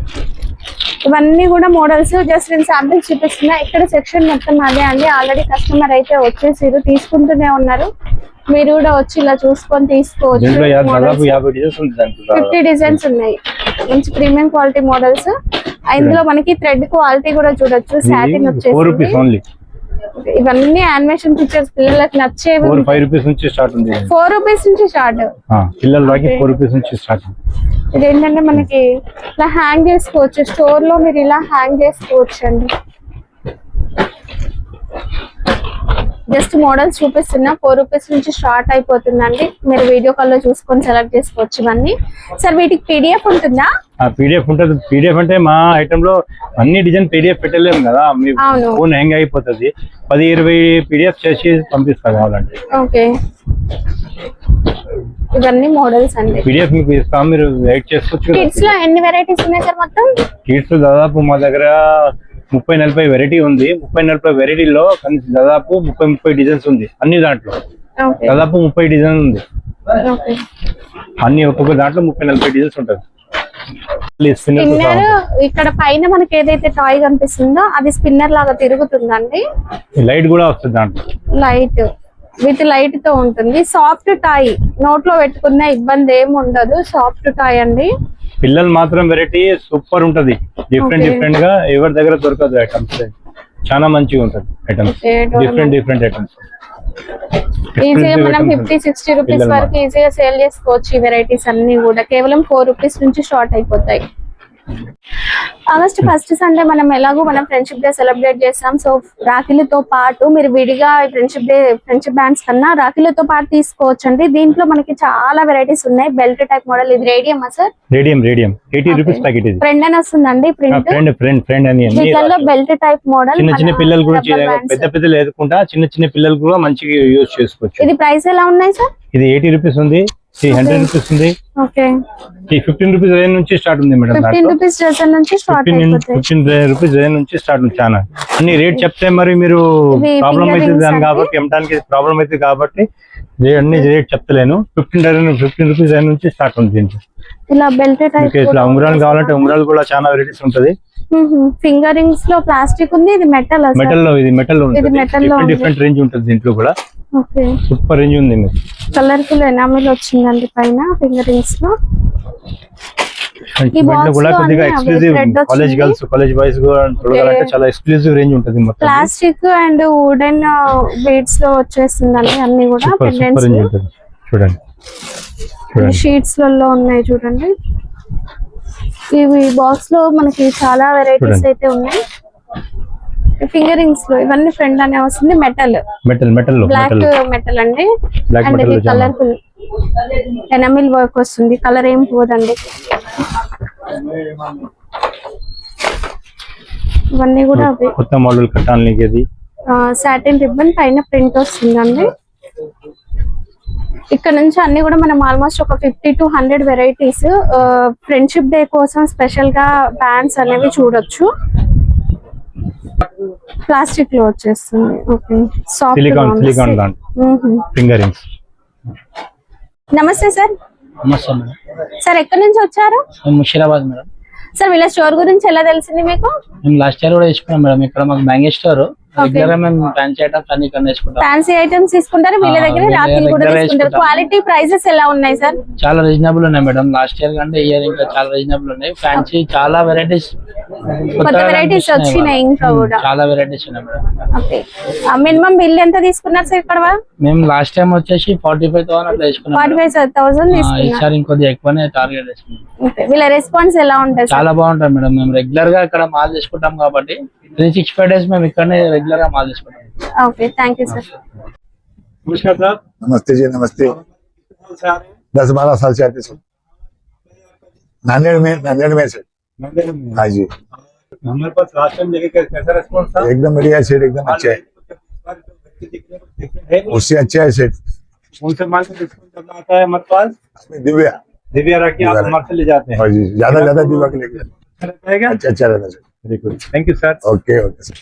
ఇవన్నీ కూడా మోడల్స్ జస్ట్ నేను శాంపిల్స్ చూపిస్తున్నా. ఇక్కడ సెక్షన్ మొత్తం అదే అండి. ఆల్రెడీ కస్టమర్ అయితే వచ్చేసారు, తీసుకుంటూనే ఉన్నారు. మీరు కూడా వచ్చి ఇలా చూసుకొని తీసుకోవచ్చు. 50 డిజైన్స్ ఉన్నాయి. మంచి ప్రీమియం క్వాలిటీ మోడల్స్. ఇందులో మనకి థ్రెడ్ క్వాలిటీ కూడా చూడొచ్చు. సాటిన్ వచ్చేసి ఇవన్నీ యానిమేషన్ పిక్చర్స్ పిల్లలకు నచ్చేవి. 4-5 రూపీస్ నుంచి స్టార్ట్ ఉంది. 4 రూపీస్ నుంచి స్టార్ట్. పిల్లల రాఖీ 4 రూపీస్ నుంచి స్టార్ట్. ఇదేంటంటే మనకి ఇలా హ్యాంగ్ చేసుకోవచ్చు. స్టోర్ లో మీరు ఇలా హ్యాంగ్ చేసుకోవచ్చు అండి. జస్ట్ మోడల్స్ చూపిస్తున్నా, 4 రూపీస్ నుంచి స్టార్ట్ అయిపోతుందండి. మీరు వీడియో కాల్ లో చూసుకొని సెలెక్ట్ చేసుకోవచ్చు ఇవన్నీ. సార్ వీటికి పీడిఎఫ్ ఉంటుందా? పీడిఎఫ్ ఉంటుంది. పీడిఎఫ్ అంటే మా ఐటమ్ లో అన్ని డిజైన్ పీడిఎఫ్ పెట్టలేము కదా, మీ ఫోన్ హ్యాంగ్ అయిపోతుంది. 10-20 పీడిఎఫ్ చేసి పంపిస్తా కావాలంటే. ఓకే, ఇవన్నీ మోడల్స్ అండి. పీడిఎఫ్ మీకు ఇస్తాం, మీరు వెయిట్ చేసుకోవచ్చు. కిడ్స్ లో ఎన్ని వెరైటీస్ ఉన్నాయి సార్ మొత్తం? కిడ్స్ దాదాపు మా దగ్గర 30-40 వెరైటీ ఉంది. 30-40 వెరైటీలో దాదాపు 30-30 డిజైన్స్ ఉంది. అన్ని దాంట్లో దాదాపు 30 డిజైన్ ఉంది. అన్ని ఒక్కొక్క దాంట్లో 30-40 డిజైన్స్ ఉంటుంది. స్పిన్నర్ ఇక్కడ పైన మనకి ఏదైతే టాయ్ కనిపిస్తుందో అది స్పిన్నర్ లాగా తిరుగుతుందండి. లైట్ కూడా వస్తుంది దాంట్లో, లైట్ విత్ లైట్ తో ఉంటుంది. సాఫ్ట్ టాయ్, నోట్లో పెట్టుకున్న ఇబ్బంది ఏమి ఉండదు. సాఫ్ట్ టాయ్ అండి. పిల్లలు మాత్రం వెరైటీ సూపర్ ఉంటది. డిఫరెంట్ గా ఎవరి దగ్గర దొరకదు ఐటమ్స్. చాలా మంచిగా ఉంటది ఐటమ్స్, డిఫరెంట్ ఐటమ్స్. ఈజీగా మనం 50-60 రూపీస్ వరకు ఈజీగా సేల్ చేసుకోవచ్చు. ఈ వెరైటీస్ అన్ని కూడా కేవలం 4 రూపీస్ నుంచి స్టార్ట్ అయిపోతాయి. ఆగస్ట్ 1st సండే మనం ఎలాగో ఫ్రెండ్షిప్ డే సెలబ్రేట్ చేస్తాం. సో రాఖీలతో పాటు మీరు విడిగా ఫ్రెండ్షిప్ బ్యాండ్స్ కన్నా రాఖీలతో పాటు తీసుకోవచ్చు అండి. దీంట్లో మనకి చాలా వెరైటీస్ ఉన్నాయి. బెల్ట్ టైప్ మోడల్, ఇది radium sir? Radium 80 rupees packet. ఇది ఫ్రెండ్ అని వస్తుందండి, ప్రింట్ వీటిల్లో బెల్ట్ టైప్ మోడల్. చిన్న పిల్లలు కూడా, పెద్ద పిల్లలు ఎదుర్కొంటా చిన్న పిల్లలు కూడా మంచిగా యూజ్ చేసుకోవచ్చు. ఇది ప్రైస్ ఎలా ఉన్నాయి సార్? ఇది 80 రూపీస్ ఉంది, 100 రూపీస్ ఉంది. ఓకే, 15 రూపీస్ రేంజ్ నుంచి స్టార్ట్ ఉంది మేడం. 15 రూపీస్ డజన్ నుంచి స్టార్ట్ అయిపోతాయి. 15 రూపీస్ రేంజ్ నుంచి స్టార్ట్ ఉంది. చాలా అన్ని రేట్ చెప్తే మరి మీరు ప్రాబ్లం అవుతుంది దాని కాబట్టి, అమ్మడానికి ప్రాబ్లం అవుతుంది కాబట్టి అన్ని రేట్ చెప్తలేను. 15 రూపీస్ రేంజ్ నుంచి స్టార్ట్ ఉంది. దీంట్లో ఇలా బెల్ట్ టైప్ ఇట్లా ఉంగరాలు కావాలంటే ఉంగరాలు కూడా చాలా వెరైటీస్ ఉంటది. ఫింగర్ రింగ్స్ లో ప్లాస్టిక్ ఉంది, ఇది మెటల్. ఇది మెటల్ లో డిఫరెంట్ రేంజ్ ఉంటుంది. దీంట్లో కూడా సూపర్ రేంజ్ ఉంది. కలర్ఫుల్ ఎనామిల్ వచ్చిందండి పైన ఫింగర్ రింగ్స్ లో. కూడా కొద్దిగా exclusive college girls, college boys కూడా చూడాలంటే చాలా ఎక్స్క్లూజివ్ రేంజ్ ఉంటుంది. మొత్తం ప్లాస్టిక్ అండ్ వుడెన్ బీడ్స్ లో వచ్చేస్తుందండి. అన్ని కూడా చూడండి, షీట్స్ లలో ఉన్నాయి చూడండి. ఇవి బాక్స్ లో మనకి చాలా వెరైటీస్ అయితే ఉన్నాయి. ఫింగర్ రింగ్స్ లో ఇవన్నీ ఫ్రెండ్ అనే వస్తుంది. మెటల్ బ్లాక్ మెటల్ అండి. అండ్ ఇది కలర్ఫుల్ ఎనామిల్ వర్క్ వస్తుంది. కలర్ ఏం పోదండి. ఇవన్నీ కూడా కొత్త మోడల్ కట్టాలి. సాటిన్ రిబ్బన్ పైన ప్రింట్ వస్తుందండి. ఇక్కడ నుంచి అన్ని కూడా మనం ఆల్మోస్ట్ ఒక 50 to 100 వెరైటీస్ ఫ్రెండ్షిప్ డే కోసం స్పెషల్ గా బ్యాండ్స్ అనేవి చూడొచ్చు. ప్లాస్టిక్ లో వచ్చేస్తుంది. Okay, soft finger rings. నమస్తే సార్. నమస్తే మేడం. సార్ ఎక్కడి నుంచి వచ్చారు? ముషీరాబాద్ మేడం. సార్ వీళ్ళ స్టోర్ గురించి ఎలా తెలిసింది మీకు? మేము లాస్ట్ ఇయర్ కూడా తీసుకున్నాం మేడం. ఇక్కడ మాకు బ్యాంగిల్ స్టోర్. రెగ్యులర్ గా మేము ఫ్యాన్సీ ఐటమ్స్ అన్ని ఇక్కడ తీసుకుంటాం. ఫ్యాన్సీ ఐటమ్స్ తీసుకుంటారు, వీళ్ళ దగ్గర రాఖీలు కూడా తీసుకుంటారు. క్వాలిటీ ప్రైసెస్ ఎలా ఉన్నాయి సార్? చాలా రీజనబుల్ ఉన్నాయి మేడం. లాస్ట్ ఇయర్ కంటే ఇయర్ ఇంకా చాలా రీజనబుల్ ఉన్నాయి. ఫ్యాన్సీ చాలా వెరైటీస్, కొత్త వెరైటీస్ వచ్చినాయి. ఇంకా కూడా చాలా వెరైటీస్ ఉన్నాయి మేడం. ఓకే, మినిమం బిల్ ఎంత తీసుకున్నారు సార్ ఇక్కడ? మేము లాస్ట్ టైం వచ్చేసి 45,000 అట్లా తీసుకున్నాం. 45,000 తీసుకున్నాం. ఈసారి ఇంకొద్దిగా ఎక్కువనే టార్గెట్ చేసుకున్నాం. వీళ్ళ రెస్పాన్స్ ఎలా ఉంటుంది? చాలా బాగుంటుంది మేడం. మేము రెగ్యులర్ గా ఇక్కడ మాల్ తీసుకుంటాం కాబట్టి 365 days మేము ఇక్కడనే రెగ్యులర్ గా మాల్ తీసుకుంటాం. Okay, thank you sir. नमस्कार सर. नमस्ते जी, नमस्ते. 10-12 साल से आते सर. नांदेड़ में सर. हाँ जी. हमारे पास लास्ट टाइम देखे कैसा रेस्पॉन्स था? एकदम बढ़िया सेट, एकदम अच्छा है. उससे अच्छा है सेट. उनसे माल में डिस्काउंट आता है हमारे पास. दिव्या राखी आप हमारे से ले जाते हैं. हाँ जी, ज्यादा दिव्या के लेके. अच्छा रहता है sir. Very good, thank you sir. Okay sir.